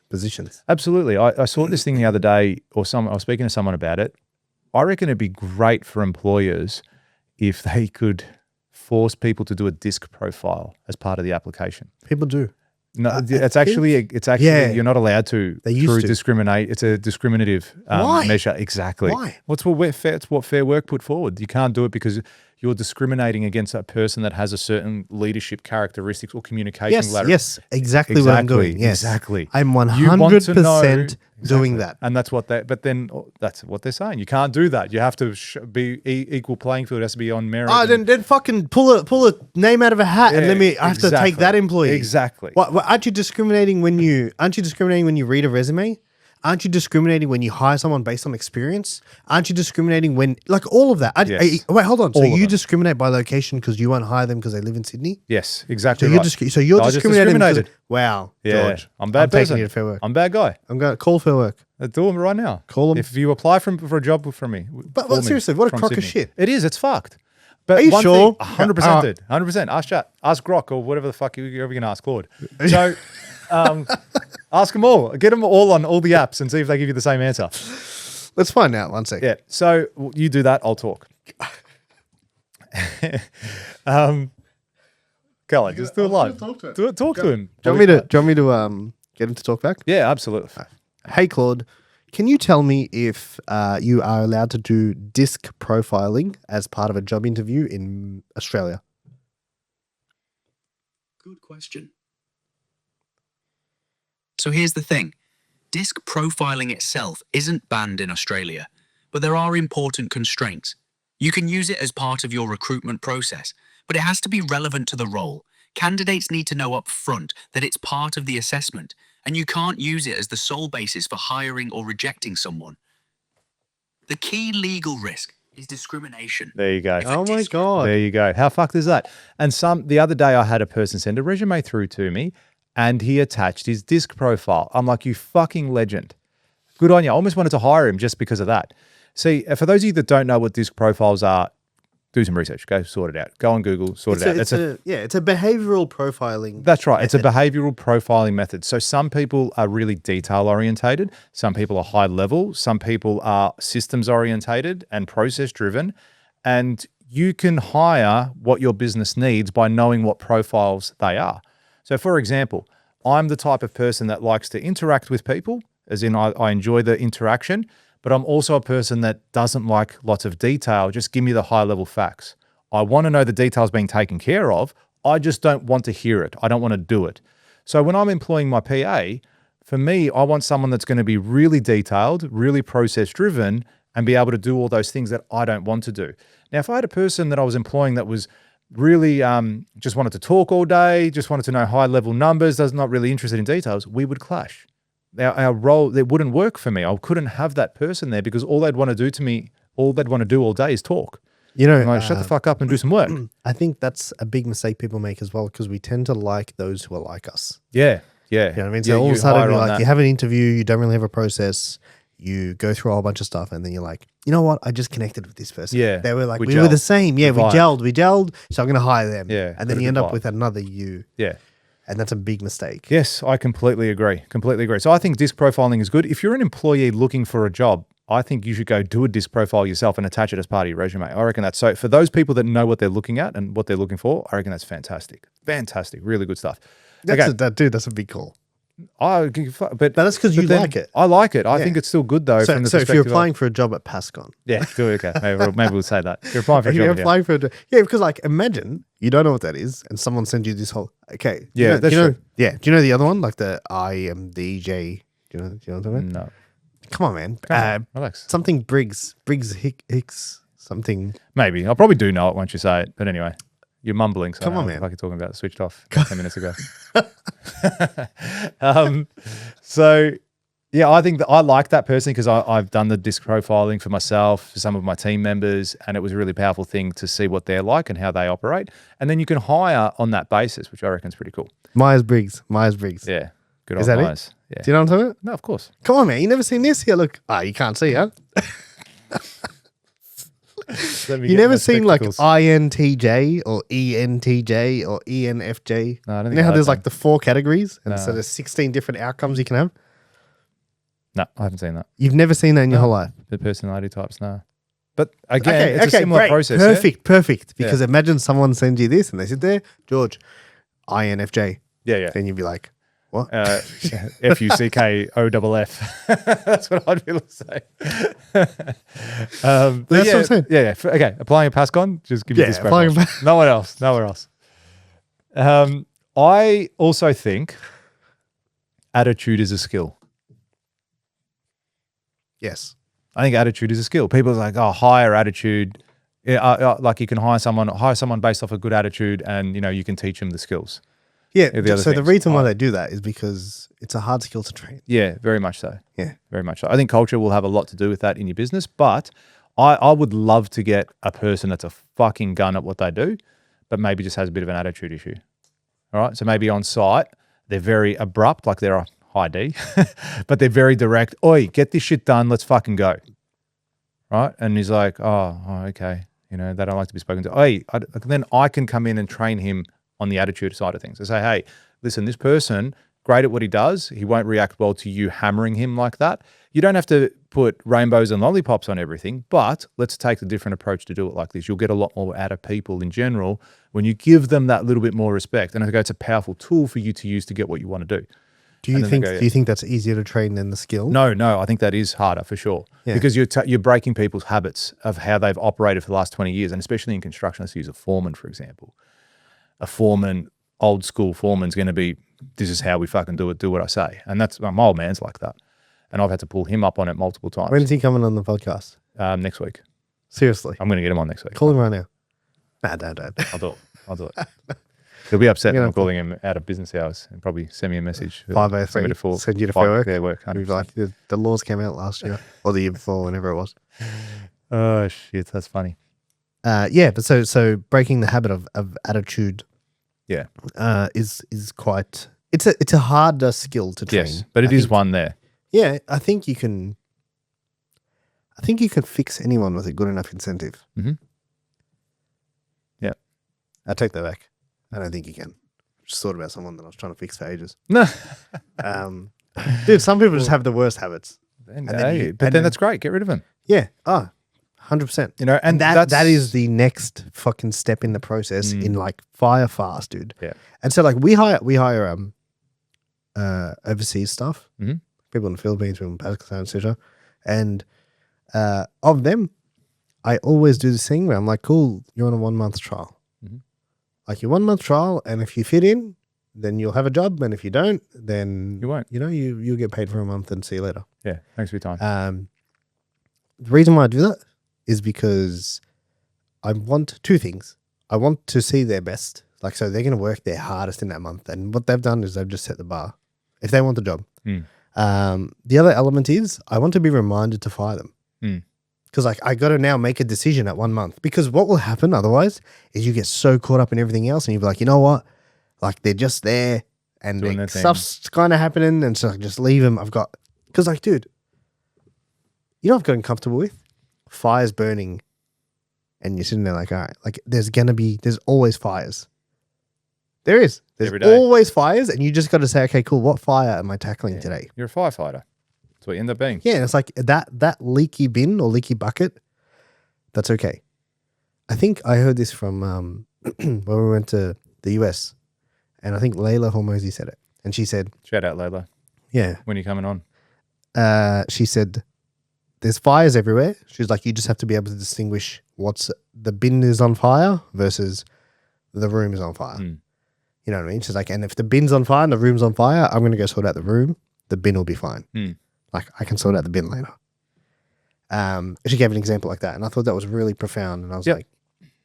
positions. Absolutely. I saw this thing the other day, I was speaking to someone about it. I reckon it'd be great for employers if they could force people to do a disc profile as part of the application. People do. No, it's actually you're not allowed to discriminate. It's a discriminative measure. Exactly. Why? It's what Fair Work put forward. You can't do it because you're discriminating against a person that has a certain leadership characteristics or communication ladder. Yes, exactly what I'm doing. Yes. Exactly. I'm 100% doing that. And that's what that's what they're saying. You can't do that. You have to be equal playing field. It has to be on merit. Then fucking pull a name out of a hat and I have to take that employee. Exactly. Aren't you discriminating when you read a resume? Aren't you discriminating when you hire someone based on experience? Aren't you discriminating when, like, all of that? Wait, hold on. So you discriminate by location because you won't hire them because they live in Sydney? Yes, exactly. So you're discriminating. Wow, George. I'm a bad person. Taking you to Fair Work. I'm a bad guy. I'm going to call Fair Work. Do them right now. Call them. If you apply for a job from me. But seriously, what a crock of shit. It is. It's fucked. But are you sure? 100% did. 100%. Ask Chat. Ask Grok or whatever the fuck you're ever going to ask Claude. So ask them all. Get them all on all the apps and see if they give you the same answer. Let's find out. One second. Yeah. So you do that. I'll talk. Kelly, just do it live. Talk to him. Do you want me to get him to talk back? Yeah, absolutely. Hey, Claude. Can you tell me if you are allowed to do disc profiling as part of a job interview in Australia? Good question. So here's the thing. Disc profiling itself isn't banned in Australia, but there are important constraints. You can use it as part of your recruitment process, but it has to be relevant to the role. Candidates need to know up front that it's part of the assessment, and you can't use it as the sole basis for hiring or rejecting someone. The key legal risk is discrimination. There you go. Oh my God. There you go. How fucked is that? And the other day I had a person send a resume through to me and he attached his disc profile. I'm like, you fucking legend. Good on you. I almost wanted to hire him just because of that. See, for those of you that don't know what disc profiles are, do some research. Go sort it out. Go on Google, sort it out. It's a behavioral profiling. That's right. It's a behavioral profiling method. So some people are really detail orientated. Some people are high level. Some people are systems orientated and process driven. And you can hire what your business needs by knowing what profiles they are. So for example, I'm the type of person that likes to interact with people, as in I enjoy the interaction, but I'm also a person that doesn't like lots of detail. Just give me the high level facts. I want to know the details being taken care of. I just don't want to hear it. I don't want to do it. So when I'm employing my PA, for me, I want someone that's going to be really detailed, really process driven, and be able to do all those things that I don't want to do. Now, if I had a person that I was employing that was really just wanted to talk all day, just wanted to know high level numbers, was not really interested in details, we would clash. Our role, it wouldn't work for me. I couldn't have that person there because all they'd want to do to me, all they'd want to do all day is talk. You know, I'm like, shut the fuck up and do some work. I think that's a big mistake people make as well because we tend to like those who are like us. Yeah, yeah. You know what I mean? Yeah, So all of a you sudden, hire you're on like, that. you have an interview, you don't really have a process, you go through a whole bunch of stuff, and then you're like, you know what? I just connected with this person. Yeah, They were like, we we were the gelled. same. Yeah, we gelled, so I'm going to hire them. Yeah, And got then a you good end up vibe. with another you. Yeah. And that's a big mistake. Yes, I completely agree. Completely agree. So I think disc profiling is good. If you're an employee looking for a job, I think you should go do a disc profile yourself and attach it as part of your resume. I reckon that's so. For those people that know what they're looking at and what they're looking for, I reckon that's fantastic. Fantastic. Really good stuff. That's a big call. But that's 'cause you then like it. I like it. I Yeah. think it's still good though. So, from the if you're perspective of- applying for a job at Pascon, yeah, do it. Okay, maybe we'll say that. You're applying for a if you're job. Yeah. applying for a job, yeah, because like imagine you don't know what that is, and someone sends you this whole Yeah, that's do you know, true. yeah. Do you know the other one, like the IMDJ? Do you know what I'm talking about? No, Come on, man. Come on, relax. Something Briggs Hicks something. Maybe I probably do know it once you say it. But anyway, you're mumbling. So Come on, I don't know man. Like you're talking about it. Switched off 10 minutes ago. So yeah, I think that I like that person because I've done the disc profiling for myself, for some of my team members, and it was a really powerful thing to see what they're like and how they operate. And then you can hire on that basis, which I reckon is pretty cool. Myers-Briggs. Yeah. Good Is old that it? Myers. Yeah. Do you know what I'm talking about? No, of course. Come on, man. You never seen this? Here, look. You can't see, huh? You never seen like INTJ or ENTJ or ENFJ? No, I don't think You know I how had there's them. like the 4 categories, and No. so there's 16 different outcomes you can have. No, I haven't seen that. You've never seen that in your No. whole life. The personality types, no. But again, it's a similar great. process. yeah? Perfect. Because imagine someone sends you this and they sit there, George, INFJ. Yeah, yeah. Then you'd be like, what? FUCKOFF. That's what I'd be able to say. That's what I'm saying. Yeah. Okay. Applying a Pascon, just give me Yeah, this applying profile. Nowhere else. I also think attitude is a skill. Yes. I think attitude is a skill. People are like, oh, hire attitude. Yeah, like you can hire someone based off a good attitude, and you can teach them the skills. Yeah. the other So the things. reason why they do that is because it's a hard skill to train. Yeah, very much so. Yeah. Very much so. I think culture will have a lot to do with that in your business, but I would love to get a person that's a fucking gun at what they do, but maybe just has a bit of an attitude issue. All right. So maybe on site, they're very abrupt, like they're a high D, but they're very direct. Oi, get this shit done. Let's fucking go. Right. And he's like, oh okay. They don't like to be spoken to. Then I can come in and train him on the attitude side of things. I say, hey, listen, this person, great at what he does. He won't react well to you hammering him like that. You don't have to put rainbows and lollipops on everything, but let's take a different approach to do it like this. You'll get a lot more out of people in general when you give them that little bit more respect. And I think it's a powerful tool for you to use to get what you want to do. Do you think that's easier to train than the skill? No, I think that is harder for sure. Yeah. Because you're breaking people's habits of how they've operated for the last 20 years, and especially in construction. Let's use a foreman, for example. A foreman, old school foreman's going to be, this is how we fucking do it, do what I say. And that's, my old man's like that. And I've had to pull him up on it multiple times. When's he coming on the podcast? Next week. Seriously. I'm going to get him on next week. Call him right now. Nah, don't. I'll do it. He'll be upset when I'm calling him out of business hours and probably send me a message. 5:03. Send you to fair work. Fair work. We've like the laws came out last year or the year before, whenever it was. Oh shit, that's funny. Yeah, but so breaking the habit of attitude, Yeah. is quite. It's a harder skill to train. Yes, but it is one there. Yeah, I think you can fix anyone with a good enough incentive. Mm-hmm. Yeah. I take that back. I don't think you can. Just thought about someone that I was trying to fix for ages. No. Dude, some people just have the worst habits. Then that's great. Get rid of them. Yeah. 100%. You know, and that is the next fucking step in the process in like fire fast, dude. Yeah. And so like we hire overseas staff, people in the Philippines, people in Pakistan, etc. And of them, I always do this thing where I'm like, cool, you're on a 1 month trial. Like your 1 month trial, and if you fit in, then you'll have a job, and if you don't, then you won't. You know, you'll get paid for a month and see you later. Yeah, thanks for your time. The reason why I do that is because I want two things. I want to see their best. Like, so they're going to work their hardest in that month, and what they've done is they've just set the bar if they want the job. The other element is I want to be reminded to fire them. Because like I got to now make a decision at 1 month, because what will happen otherwise is you get so caught up in everything else and you'll be like, you know what? Like they're just there and stuff's kind of happening, and so I just leave them. Because like, dude, you know what I've gotten comfortable with? Fires burning and you're sitting there like, all right, like there's always fires. There's always fires, and you just got to say, okay, cool, what fire am I tackling today? You're a firefighter. That's what you end up being. Yeah, and it's like that leaky bin or leaky bucket, that's okay. I think I heard this from when we went to the US, and I think Layla Hormozy said it. And she said, shout out Layla. Yeah. When are you coming on? She said, there's fires everywhere. She's like, you just have to be able to distinguish what's the bin is on fire versus the room is on fire. You know what I mean? She's like, and if the bin's on fire and the room's on fire, I'm going to go sort out the room. The bin will be fine. Like I can sort out the bin later. She gave an example like that, and I thought that was really profound. And I was like,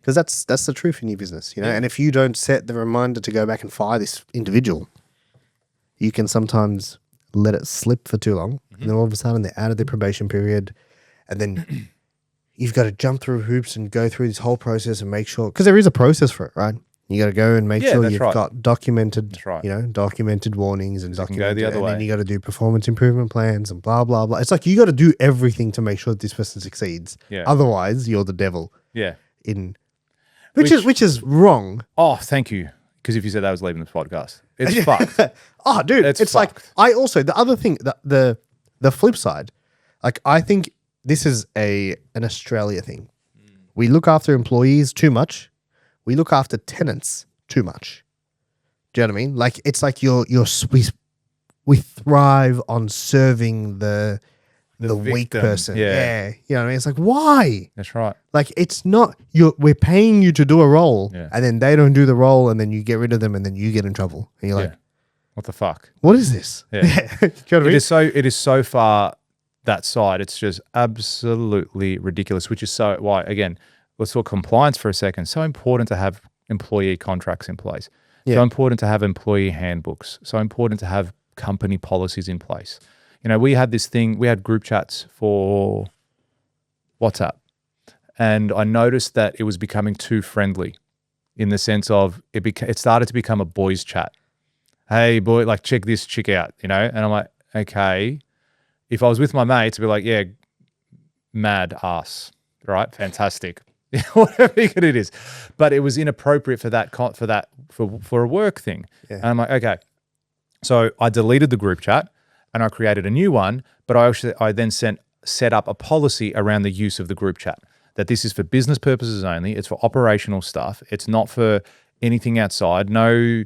because that's the truth in your business, you know. And if you don't set the reminder to go back and fire this individual, you can sometimes let it slip for too long, and then all of a sudden they're out of their probation period, and then you've got to jump through hoops and go through this whole process and make sure, because there is a process for it, right? You got to go and make sure you've got documented, documented warnings and documented, go the other way. Then you got to do performance improvement plans and blah, blah, blah. It's like you got to do everything to make sure that this person succeeds. Yeah. Otherwise, you're the devil. Yeah. Which is wrong. Oh, thank you. Because if you said that, I was leaving this podcast. It's fucked. Oh, dude, it's like, I also, the other thing, the flip side, like I think this is an Australia thing. We look after employees too much. We look after tenants too much. Do you know what I mean? Like it's like we thrive on serving the weak person. Yeah. You know what I mean? It's like, why? That's right. Like it's not we're paying you to do a role, and then they don't do the role, and then you get rid of them, and then you get in trouble. And you're like, what the fuck? What is this? Yeah. Do you know what I mean? It is so far that side. It's just absolutely ridiculous, which is so why, again, let's talk compliance for a second. So important to have employee contracts in place. So important to have employee handbooks. So important to have company policies in place. You know, we had this thing, we had group chats for WhatsApp, and I noticed that it was becoming too friendly in the sense of it started to become a boys chat. Hey boy, like check this chick out, you know? And I'm like, okay. If I was with my mates, I'd be like, yeah, mad ass, right? Fantastic. Whatever it is, but it was inappropriate for a work thing. And I'm like, okay, so I deleted the group chat and I created a new one, but I then set up a policy around the use of the group chat, that this is for business purposes only. It's for operational stuff. It's not for anything outside. No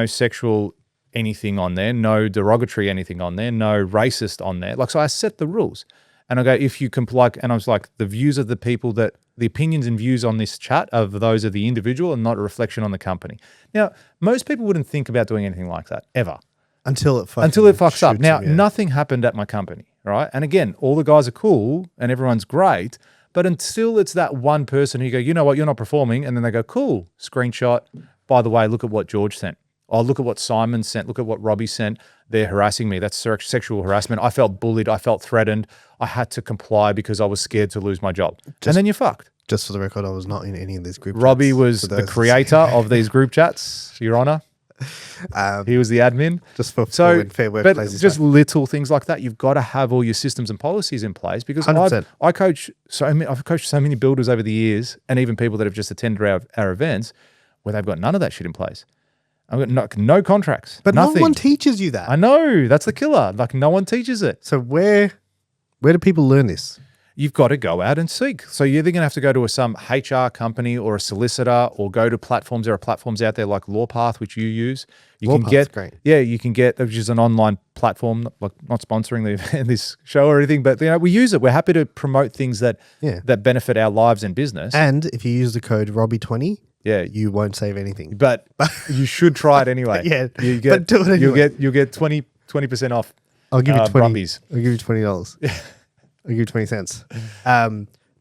sexual anything on there, no derogatory anything on there, no racist on there. Like, so I set the rules. And I go, if you comply, and I was like, the views of the people that, the opinions and views on this chat are those of the individual and not a reflection on the company. Now, most people wouldn't think about doing anything like that, ever. Until it fucks up. Now, them, yeah. nothing happened at my company, right? And again, all the guys are cool and everyone's great, but until it's that one person who you go, you know what, you're not performing, and then they go, cool, screenshot. By the way, look at what George sent. Oh, look at what Simon sent. Look at what Robbie sent. They're harassing me. That's sexual harassment. I felt bullied. I felt threatened. I had to comply because I was scared to lose my job. And then you're fucked. Just for the record, I was not in any of these group Robbie chats. was the creator of these group chats, Your Honor. He was the admin. Just for fair but workplaces. just little things like that. You've got to have all your systems and policies in place, because 100%. I've coached so many builders over the years, and even people that have just attended our events where they've got none of that shit in place. I've got no contracts. But nothing. no one teaches you that. I know. That's the killer. Like, no one teaches it. So where do people learn this? You've got to go out and seek. So you're either going to have to go to some HR company or a solicitor, or go to platforms. There are platforms out there like LawPath, which you use. You can get, great. Yeah, you can get, which is an online platform, like not sponsoring this show or anything, but we use it. We're happy to promote things that benefit our lives and business. And if you use the code Robbie20, yeah, you won't save anything. But you should try it anyway. Yeah, you get, but do it anyway. You'll get 20% off. I'll give you 20. Brumbies. I'll give you $20. I'll give you 20 cents.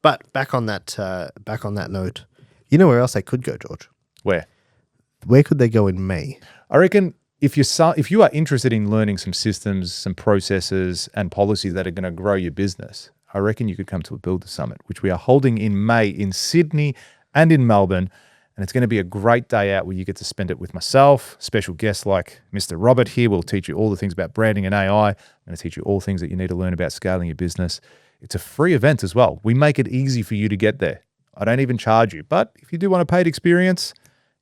But back on that note, you know where else they could go, George? Where could they go in May? I reckon if you are interested in learning some systems, some processes and policies that are going to grow your business, I reckon you could come to a Builder Summit, which we are holding in May in Sydney and in Melbourne. And it's going to be a great day out where you get to spend it with myself, special guests like Mr. Robert here. We'll teach you all the things about branding and AI. I'm going to teach you all things that you need to learn about scaling your business. It's a free event as well. We make it easy for you to get there. I don't even charge you. But if you do want a paid experience,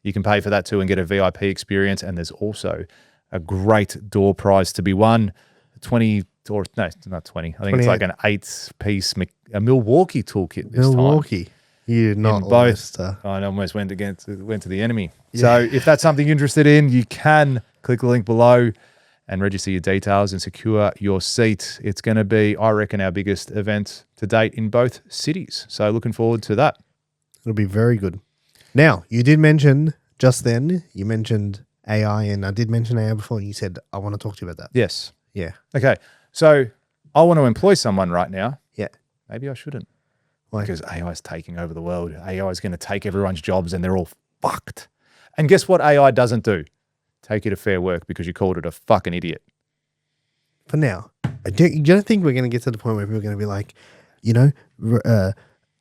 you can pay for that too and get a VIP experience. And there's also a great door prize to be won. 20, or no, not 20. I think it's like an 8-piece Milwaukee toolkit this time. Milwaukee. You did not both. I almost went to the enemy. Yeah. So if that's something you're interested in, you can click the link below and register your details and secure your seat. It's going to be, I reckon, our biggest event to date in both cities. So looking forward to that. It'll be very good. Now, you did mention just then, you mentioned AI, and I did mention AI before, and you said, I want to talk to you about that. Yes. Yeah. Okay. So I want to employ someone right now. Yeah. Maybe I shouldn't. Why? Because AI is taking over the world. AI is going to take everyone's jobs and they're all fucked. And guess what AI doesn't do? Take you to Fair Work because you called it a fucking idiot. For now, you don't think we're going to get to the point where people are going to be like,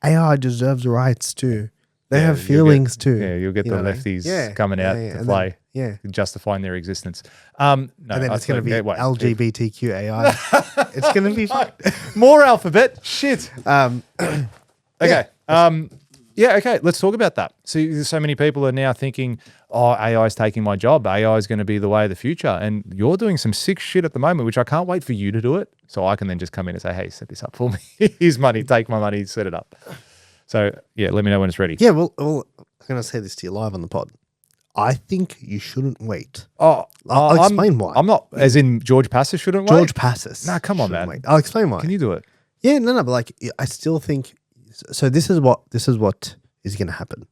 AI deserves rights too. They have feelings too. Yeah, you'll get the lefties coming out to play, justifying their existence. No, and then it's going to be LGBTQ AI. It's going to be more alphabet. Shit. Okay. Okay. Let's talk about that. So many people are now thinking, oh, AI is taking my job. AI is going to be the way of the future. And you're doing some sick shit at the moment, which I can't wait for you to do it. So I can then just come in and say, hey, set this up for me. Here's money. Take my money. Set it up. So let me know when it's ready. Yeah. Well, I'm going to say this to you live on the pod. I think you shouldn't wait. Oh, I'll explain why. I'm not, as in George Passos shouldn't wait? George Passos. Nah, come on, man. Wait. I'll explain why. Can you do it? Yeah, no, but like, I still think, so this is what is going to happen.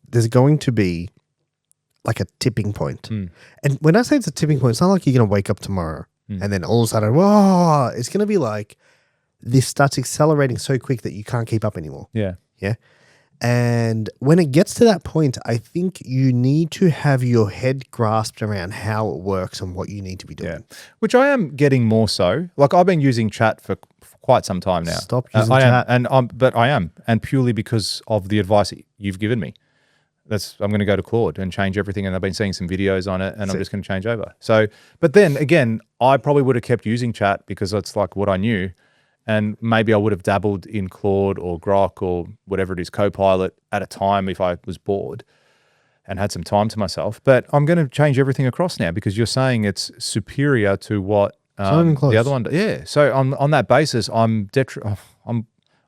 There's going to be like a tipping point. And when I say it's a tipping point, it's not like you're going to wake up tomorrow and then all of a sudden, whoa, it's going to be like this starts accelerating so quick that you can't keep up anymore. Yeah. Yeah. And when it gets to that point, I think you need to have your head grasped around how it works and what you need to be doing. Yeah. Which I am getting more so. Like I've been using chat for quite some time now. Stop using chat. But I am. And purely because of the advice you've given me. I'm going to go to Claude and change everything. And I've been seeing some videos on it and I'm just going to change over. So, but then again, I probably would have kept using chat because it's like what I knew. And maybe I would have dabbled in Claude or Grok or whatever it is, Copilot at a time if I was bored and had some time to myself. But I'm going to change everything across now because you're saying it's superior to what the other one. Yeah. So on that basis, I'm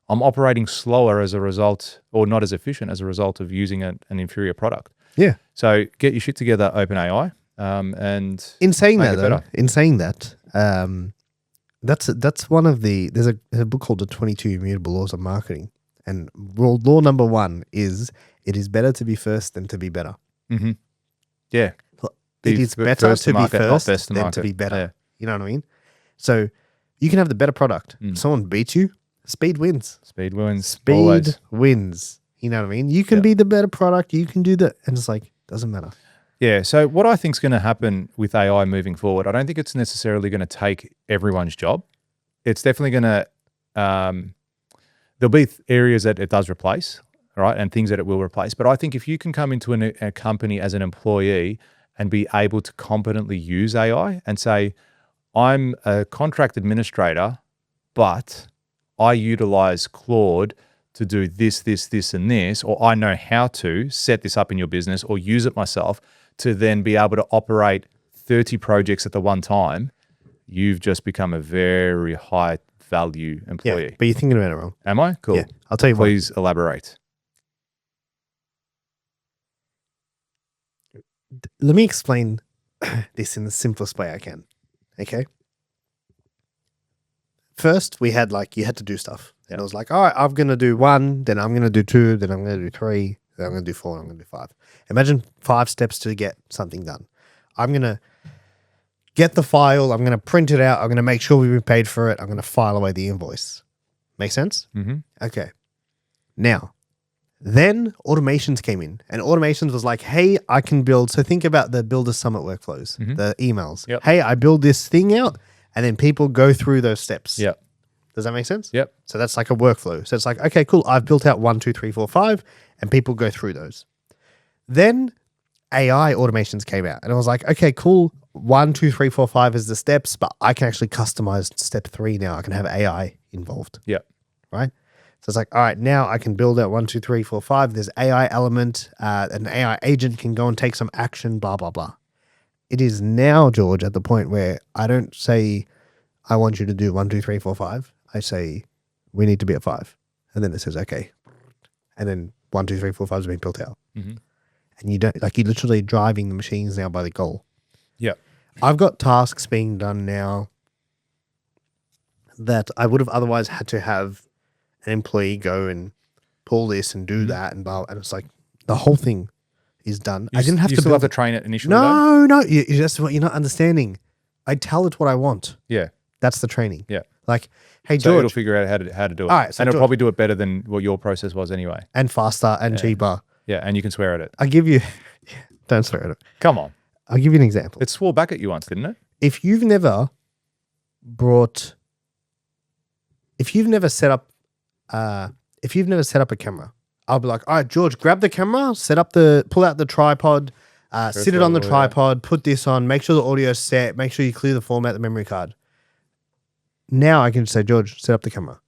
operating slower as a result, or not as efficient as a result of using an inferior product. Yeah. So get your shit together, OpenAI. and In saying make that, it though, better. that's one of there's a book called The 22 Immutable Laws of Marketing, and law number 1 is it is better to be first than to be better. Mm-hmm. Yeah. It Be is better first to be market, not first best to than to market. be better. Yeah. You know what I mean? So you can have the better product. If someone beats you, speed wins. Speed wins. Speed Always. wins. You know what I mean? You can be the better product. You can do that. And it's like, doesn't matter. Yeah. So what I think is going to happen with AI moving forward, I don't think it's necessarily going to take everyone's job. It's definitely going to, there'll be areas that it does replace, right? And things that it will replace. But I think if you can come into a company as an employee and be able to competently use AI and say, I'm a contract administrator, but I utilize Claude to do this, this, this, and this, or I know how to set this up in your business or use it myself to then be able to operate 30 projects at the one time, you've just become a very high value employee. Yeah, but you're thinking about it wrong. Am I? Cool. Yeah, I'll tell you what. Please elaborate. Let me explain this in the simplest way I can. Okay. First, we had you had to do stuff. And it was like, all right, I'm going to do 1, then I'm going to do 2, then I'm going to do 3, then I'm going to do 4, and I'm going to do 5. Imagine 5 steps to get something done. I'm going to get the file. I'm going to print it out. I'm going to make sure we've been paid for it. I'm going to file away the invoice. Make sense? Mm-hmm. Okay. Now, then automations came in, and automations was like, hey, I can build. So think about the Builder Summit workflows, the emails. Yep. Hey, I build this thing out, and then people go through those steps. Yep. Does that make sense? Yep. So that's like a workflow. So it's like, okay, cool. I've built out 1, 2, 3, 4, 5, and people go through those. Then AI automations came out, and I was like, okay, cool. 1, 2, 3, 4, 5 is the steps, but I can actually customize step 3 now. I can have AI involved. Yep. Right? So it's like, all right, now I can build out 1, 2, 3, 4, 5. There's AI element. An AI agent can go and take some action, blah, blah, blah. It is now, George, at the point where I don't say, I want you to do 1, 2, 3, 4, 5. I say, we need to be at 5. And then it says, okay. And then 1, 2, 3, 4, 5 is being built out. Mm-hmm. And you don't, you're literally driving the machines now by the goal. Yep. I've got tasks being done now that I would have otherwise had to have an employee go and pull this and do that and blah. And it's like the whole thing is done. I didn't have you to still build have to train it initially. though? No. That's what you're not understanding. I tell it what I want. Yeah. That's the training. Yeah. Like, hey, So it'll George. figure out how to do it. All right, so and it'll George- probably do it better than what your process was anyway. And faster and cheaper. Yeah. And you can swear at it. I give you, don't swear at it. Come on. I'll give you an example. It swore back at you once, didn't it? If you've never set up a camera, I'll be like, all right, George, grab the camera, pull out the tripod, sit it on the audio. tripod, put this on, make sure the audio's set, make sure you clear the format, the memory card. Now I can say, George, set up the camera.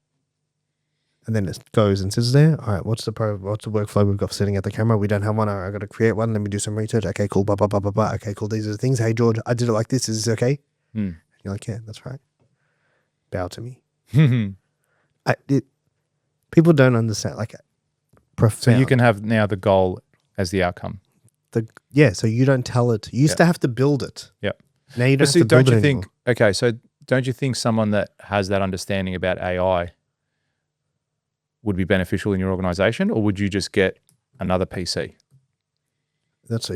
And then it goes and sits there. All right, what's the workflow we've got for setting up the camera? We don't have one. All right, I got to create one. Let me do some research. Okay, cool. Blah, blah, blah, blah, blah. Okay, cool. These are the things. Hey, George, I did it like this. Is this okay? Mm. You're like, yeah, that's right. Bow to me. So People don't understand. Like, profound. you can have now the goal as the outcome. So you don't tell it. You used to have to build it. Yep. Now you don't But have to build don't you it think? anymore. Okay, so don't you think someone that has that understanding about AI would be beneficial in your organization, or would you just get another PC? That's I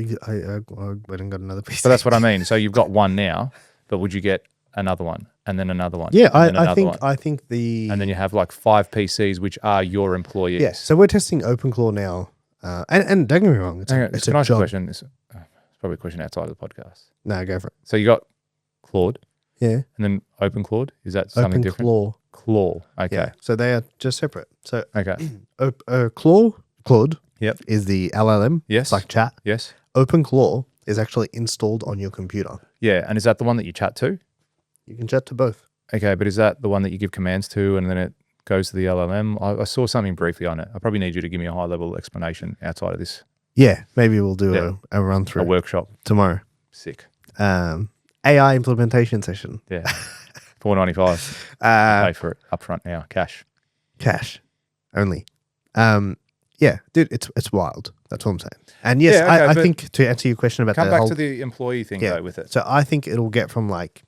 went and got another piece. So that's what I mean. So you've got one now, but would you get another one and then another one? Yeah, and then I another think one? I think the And then you have like 5 PCs, which are your employees. yeah. So we're testing OpenClaw now, and don't get me wrong, it's Hang on, a can I ask you a job. question? It's probably a question outside of the podcast. No, go for it. So you got Claude Yeah, and then Open Claude. Is that something different? OpenClaw. Claw. Okay. Yeah, so they are just separate. So Okay. Claude Yep. is the LLM. Yes. It's like chat. Yes. OpenClaw is actually installed on your computer. Yeah. And is that the one that you chat to? You can chat to both. Okay. But is that the one that you give commands to and then it goes to the LLM? I saw something briefly on it. I probably need you to give me a high level explanation outside of this. Yeah, maybe we'll do Yeah. a run A through workshop. tomorrow. Sick. AI implementation session. Yeah. $4.95. Pay for it upfront now. Cash. Cash only. Yeah, dude, it's wild. That's what I'm saying. And yes, Yeah, okay, I but think to answer your question about Come the back whole, to the employee thing Yeah. though with it. so I think it'll get from like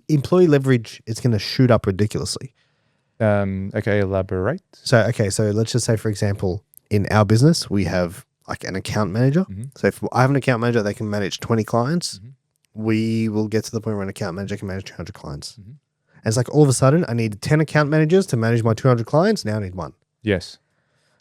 employee leverage is going to shoot up ridiculously. Okay, elaborate. So let's just say, for example, in our business, we have like an account manager. Mhm. So if I have an account manager, they can manage 20 clients. Mhm. We will get to the point where an account manager can manage 200 clients. Mhm. And it's like all of a sudden, I needed 10 account managers to manage my 200 clients. Now I need one. Yes.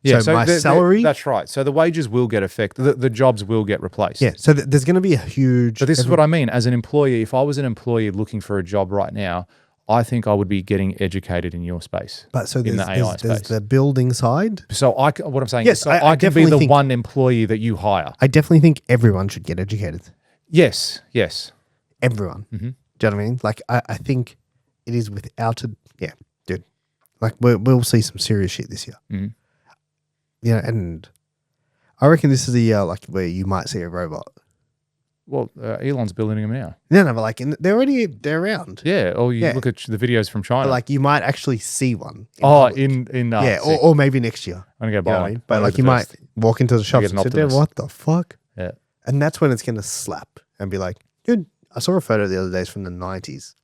Yeah, So my salary- that's right. So the wages will get affected. The jobs will get replaced. Yeah. So there's going to be a huge. So this is what I mean. As an employee, if I was an employee looking for a job right now, I think I would be getting educated in your space. But so in there's, the AI there's space. the building side. So what I'm saying Yes, is, so I I can be definitely the think- one employee that you hire. I definitely think everyone should get educated. Yes. Everyone. Mhm. Do you know what I mean? Like, I think it is without a, yeah, dude. Like, we'll see some serious shit this year. Mhm. Yeah, and I reckon this is the year, like, where you might see a robot. Well, Elon's building them now. No, but like, they're around. Yeah. Or you Yeah. look at the videos from China. But like, you might actually see one. public. public. Yeah, or maybe next year. I'm gonna go You buy know what I one. mean? But I'll like, go you might first. walk into the shops get and an sit there, Optimus. what the fuck? Yeah. And that's when it's going to slap and be like, dude, I saw a photo the other day from the 90s.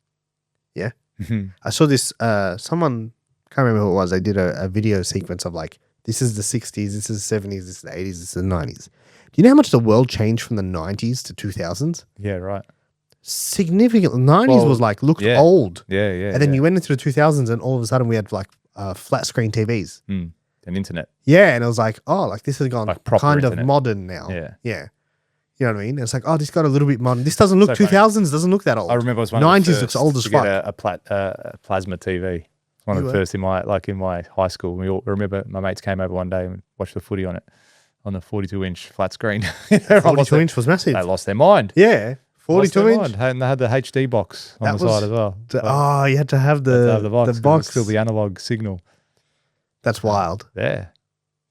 Yeah. Mhm. I saw this, someone, can't remember who it was. They did a video sequence of like, this is the 60s, this is the 70s, this is the 80s, this is the 90s. Do you know how much the world changed from the 90s to 2000s? Yeah. Right. Significantly. 90s Well, was like, looked yeah. old. Yeah. And then you went into the 2000s and all of a sudden we had like flat screen TVs. an internet. Yeah. And it was like, oh, like this has gone Like proper kind internet. of modern now. Yeah. Yeah. You know what I mean? It's like, oh, this got a little bit modern. This doesn't look So funny. 2000s, doesn't look that old. I remember I was one 90s of the first looks old as to fuck. get a plasma TV. One You of the were? first in my high school. We all remember my mates came over one day and watched the footy on it on the 42-inch flat screen. 42 inch was massive. They lost their mind. Yeah. 42 inch. And they had the HD box on That the was- side as well. Oh, you had to have Had to the, have the box. 'cause it was box. still the analog signal. That's wild. Yeah.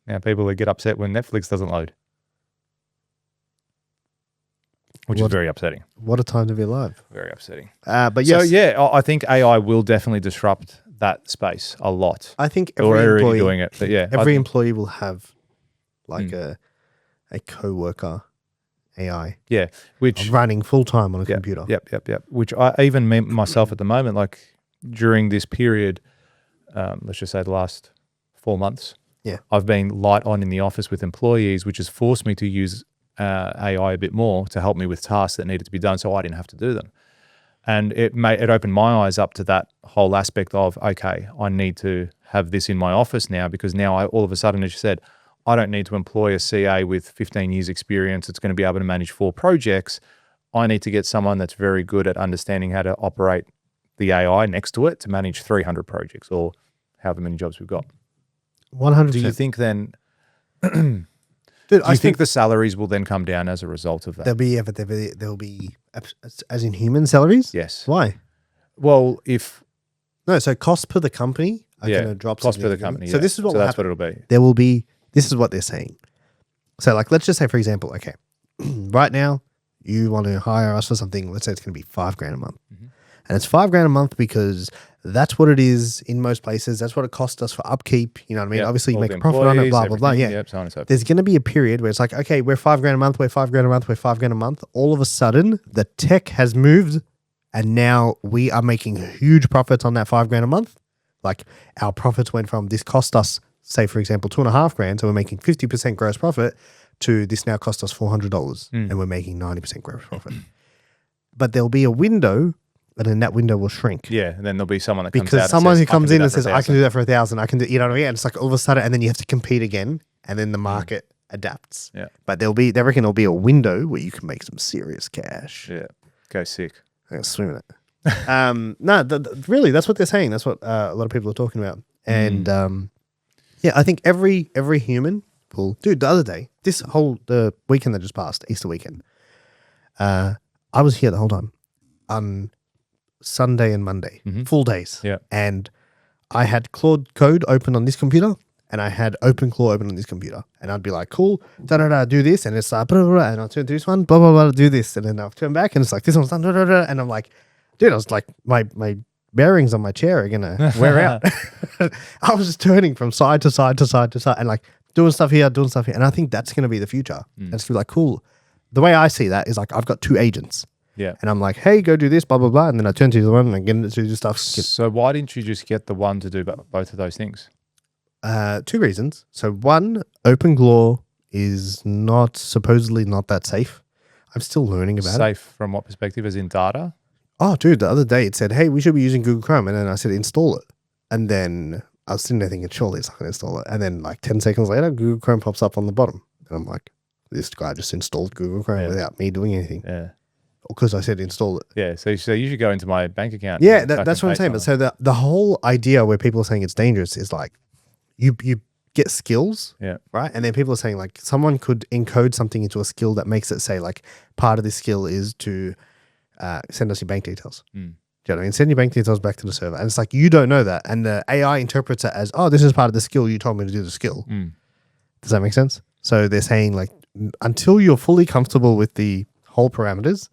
Now people will get upset when Netflix doesn't load, which is What- very upsetting. What a time to be alive. Very upsetting. But So yes, yeah, I think AI will definitely disrupt that space a lot. I think We're every already employee, doing it, but yeah, I every think- employee will have like Mm. a co-worker AI yeah, which running full time on a Yep, computer. Yep. Which I even myself at the moment, like during this period, let's just say the last 4 months, Yeah. I've been light on in the office with employees, which has forced me to use AI a bit more to help me with tasks that needed to be done, so I didn't have to do them. And it opened my eyes up to that whole aspect of, okay, I need to have this in my office now, because now all of a sudden, as you said, I don't need to employ a CA with 15 years experience that's going to be able to manage 4 projects. I need to get someone that's very good at understanding how to operate the AI next to it to manage 300 projects or however many jobs we've got. 100%. Do you think then, Dude, do I you think the salaries will then come down as a result of that? there'll be as in human salaries? Yes. Why? Well, if No, so costs per the company are yeah, going to drop cost per the significantly. company. So yeah. this is what so will that's happen. what it'll be. There will be, this is what they're saying. So like, let's just say, for example, okay, right now you want to hire us for something, let's say it's going to be $5,000 a month. Mhm. And it's $5,000 a month because that's what it is in most places. That's what it costs us for upkeep. You know what I mean? Yep, Obviously you all make the a profit on it, employees, blah, blah, blah. everything, Yeah. Yep, so on and so forth. There's going to be a period where it's like, okay, we're $5,000 a month, we're $5,000 a month, we're $5,000 a month. All of a sudden the tech has moved and now we are making huge profits on that $5,000 a month. Like our profits went from this cost us, say for example, $2,500, so we're making 50% gross profit, to this now cost us $400 and we're making 90% gross profit. But there'll be a window, and then that window will shrink. Yeah, and then there'll be someone that comes out Because and someone says, who "I can comes do in that and for says, I 1,000." can do that for 1,000, I can do, you know what I mean? And it's like all of a sudden, and then you have to compete again, and then the market adapts. Yeah. But they reckon there'll be a window where you can make some serious cash. Yeah, go sick. I'm gonna swim in it. No, really, that's what they're saying. That's what a lot of people are talking about. And yeah, I think every human will. Dude, the other day, the weekend that just passed, Easter weekend, I was here the whole time on Sunday and Monday, full days. Yeah. And I had Claude Code open on this computer, and I had OpenClaw open on this computer, and I'd be like, cool, do this, and it's like, blah, blah, blah, and I'll turn to this one, blah, blah, blah, do this, and then I'll turn back, and it's like, this one's done, blah, blah, blah, and I'm like, dude, I was like, my bearings on my chair are going to wear out. I was just turning from side to side to side to side, and like doing stuff here, and I think that's going to be the future. And it's like cool. The way I see that is like I've got 2 agents. Yeah. And I'm like, hey, go do this, blah, blah, blah. And then I turn to the one and I get into do stuff. So why didn't you just get the one to do both of those things? 2 reasons. So one, OpenClaw is supposedly not that safe. I'm still learning about it. Safe from what perspective? As in data? Oh, dude, the other day it said, hey, we should be using Google Chrome. And then I said, install it. And then I was sitting there thinking, surely it's not going to install it. And then like 10 seconds later, Google Chrome pops up on the bottom. And I'm like, this guy just installed Google Chrome without me doing anything. Yeah. Because I said install it. Yeah. So you should go into my bank account. Yeah, that's what I'm saying. But so the whole idea where people are saying it's dangerous is like you get skills, right? And then people are saying like someone could encode something into a skill that makes it say like part of this skill is to send us your bank details. Do you know what I mean? Send your bank details back to the server. And it's like you don't know that. And the AI interprets it as, oh, this is part of the skill. You told me to do the skill. Does that make sense? So they're saying like until you're fully comfortable with the whole parameters,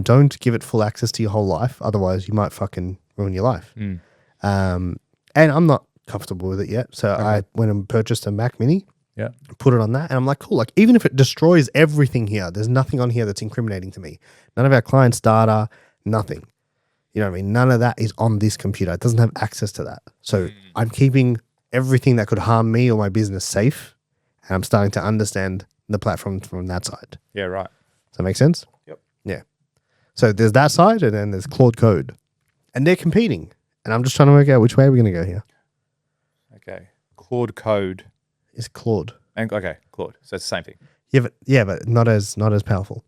don't give it full access to your whole life. Otherwise, you might fucking ruin your life. And I'm not comfortable with it yet. So I went and purchased a Mac Mini. Yeah. Put it on that. And I'm like, cool. Like, even if it destroys everything here, there's nothing on here that's incriminating to me. None of our clients' data, nothing. You know what I mean? None of that is on this computer. It doesn't have access to that. So I'm keeping everything that could harm me or my business safe. And I'm starting to understand the platform from that side. Yeah, right. Does that make sense? Yep. Yeah. So there's that side and then there's Claude Code. And they're competing. And I'm just trying to work out which way we're going to go here. Okay. Claude Code. It's Claude. Okay, Claude. So it's the same thing. Yeah, but not as powerful.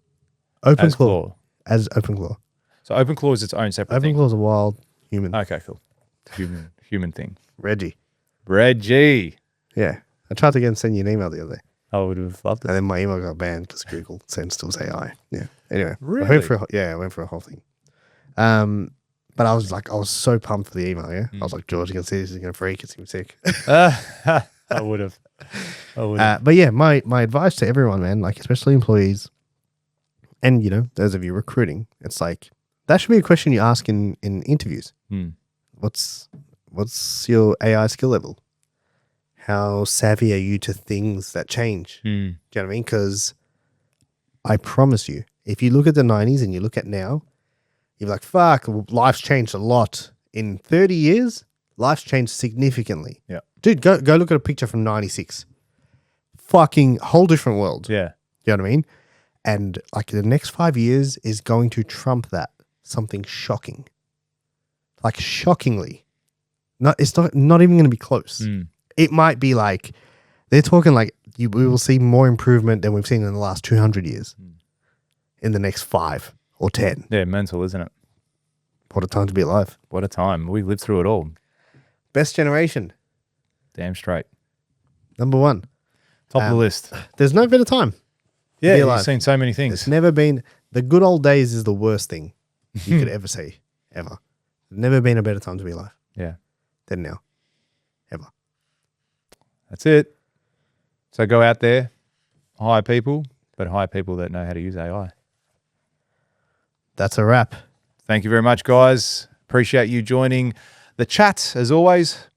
As OpenClaw. Claude. As OpenClaw. So OpenClaw is its own separate thing. OpenClaw's a wild human. Okay, cool. Human thing. Reggie. Yeah. I tried to get and send you an email the other day. I would have loved it. And then my email got banned because Google sends to AI. Yeah. Anyway. Really? I went for a whole thing. But I was so pumped for the email, yeah? I was like, George, you're going to see this, he's going to freak, it's going to be sick. I would have. But yeah, my advice to everyone, man, like especially employees and, you know, those of you recruiting, it's like, that should be a question you ask in interviews. What's your AI skill level? How savvy are you to things that change? Do you know what I mean? Because I promise you, if you look at the 90s and you look at now, you're like, fuck, life's changed a lot. In 30 years, life's changed significantly. Yeah. Dude, go look at a picture from 96. Fucking whole different world. Yeah. You know what I mean? And like the next 5 years is going to trump that. Something shocking. Like shockingly. It's not even going to be close. It might be like, they're talking like we will see more improvement than we've seen in the last 200 years in the next 5 or 10. Yeah, mental, isn't it? What a time to be alive. What a time. We lived through it all. Best generation. Damn straight. Number 1. Top of the list. There's no better time. Yeah, be you've alive. seen so many things. It's never been, the good old days is the worst thing you could ever see, ever. Never been a better time to be alive Yeah. than now, ever. That's it. So go out there, hire people, but hire people that know how to use AI. That's a wrap. Thank you very much, guys. Appreciate you joining the chat as always.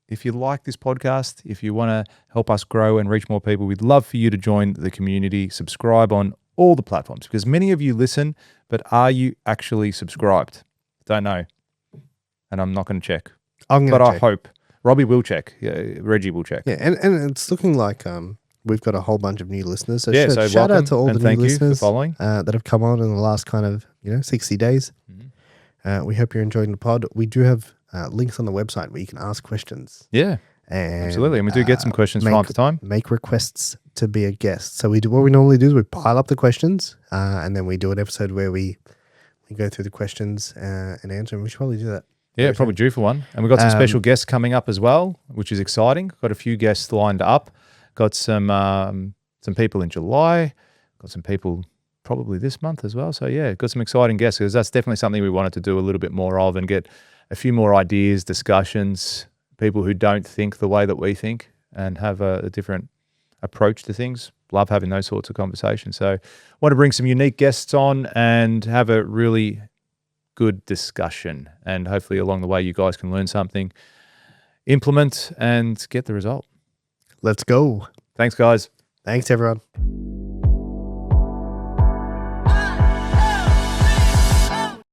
If you like this podcast, if you want to help us grow and reach more people, we'd love for you to join the community. Subscribe on all the platforms because many of you listen, but are you actually subscribed? Don't know. And I'm not going to check. But I hope. Robbie will check. Yeah, Reggie will check. Yeah, and it's looking like we've got a whole bunch of new listeners. So, yeah, shout welcome, out to all the thank new you listeners for following. that have come on in the last kind of 60 days. We hope you're enjoying the pod. We do have links on the website where you can ask questions. Yeah, and absolutely. And we do get some questions from time to time. Make requests to be a guest. So what we normally do is we pile up the questions and then we do an episode where we go through the questions and answer. And we should probably do that. Yeah, probably due for one. And we've got some special guests coming up as well, which is exciting. Got a few guests lined up. Got some people in July. Got some people probably this month as well. So yeah, got some exciting guests because that's definitely something we wanted to do a little bit more of and get a few more ideas, discussions, people who don't think the way that we think and have a different approach to things. Love having those sorts of conversations. So want to bring some unique guests on and have a really good discussion. And hopefully along the way, you guys can learn something, implement and get the result. Let's go. Thanks, guys. Thanks, everyone.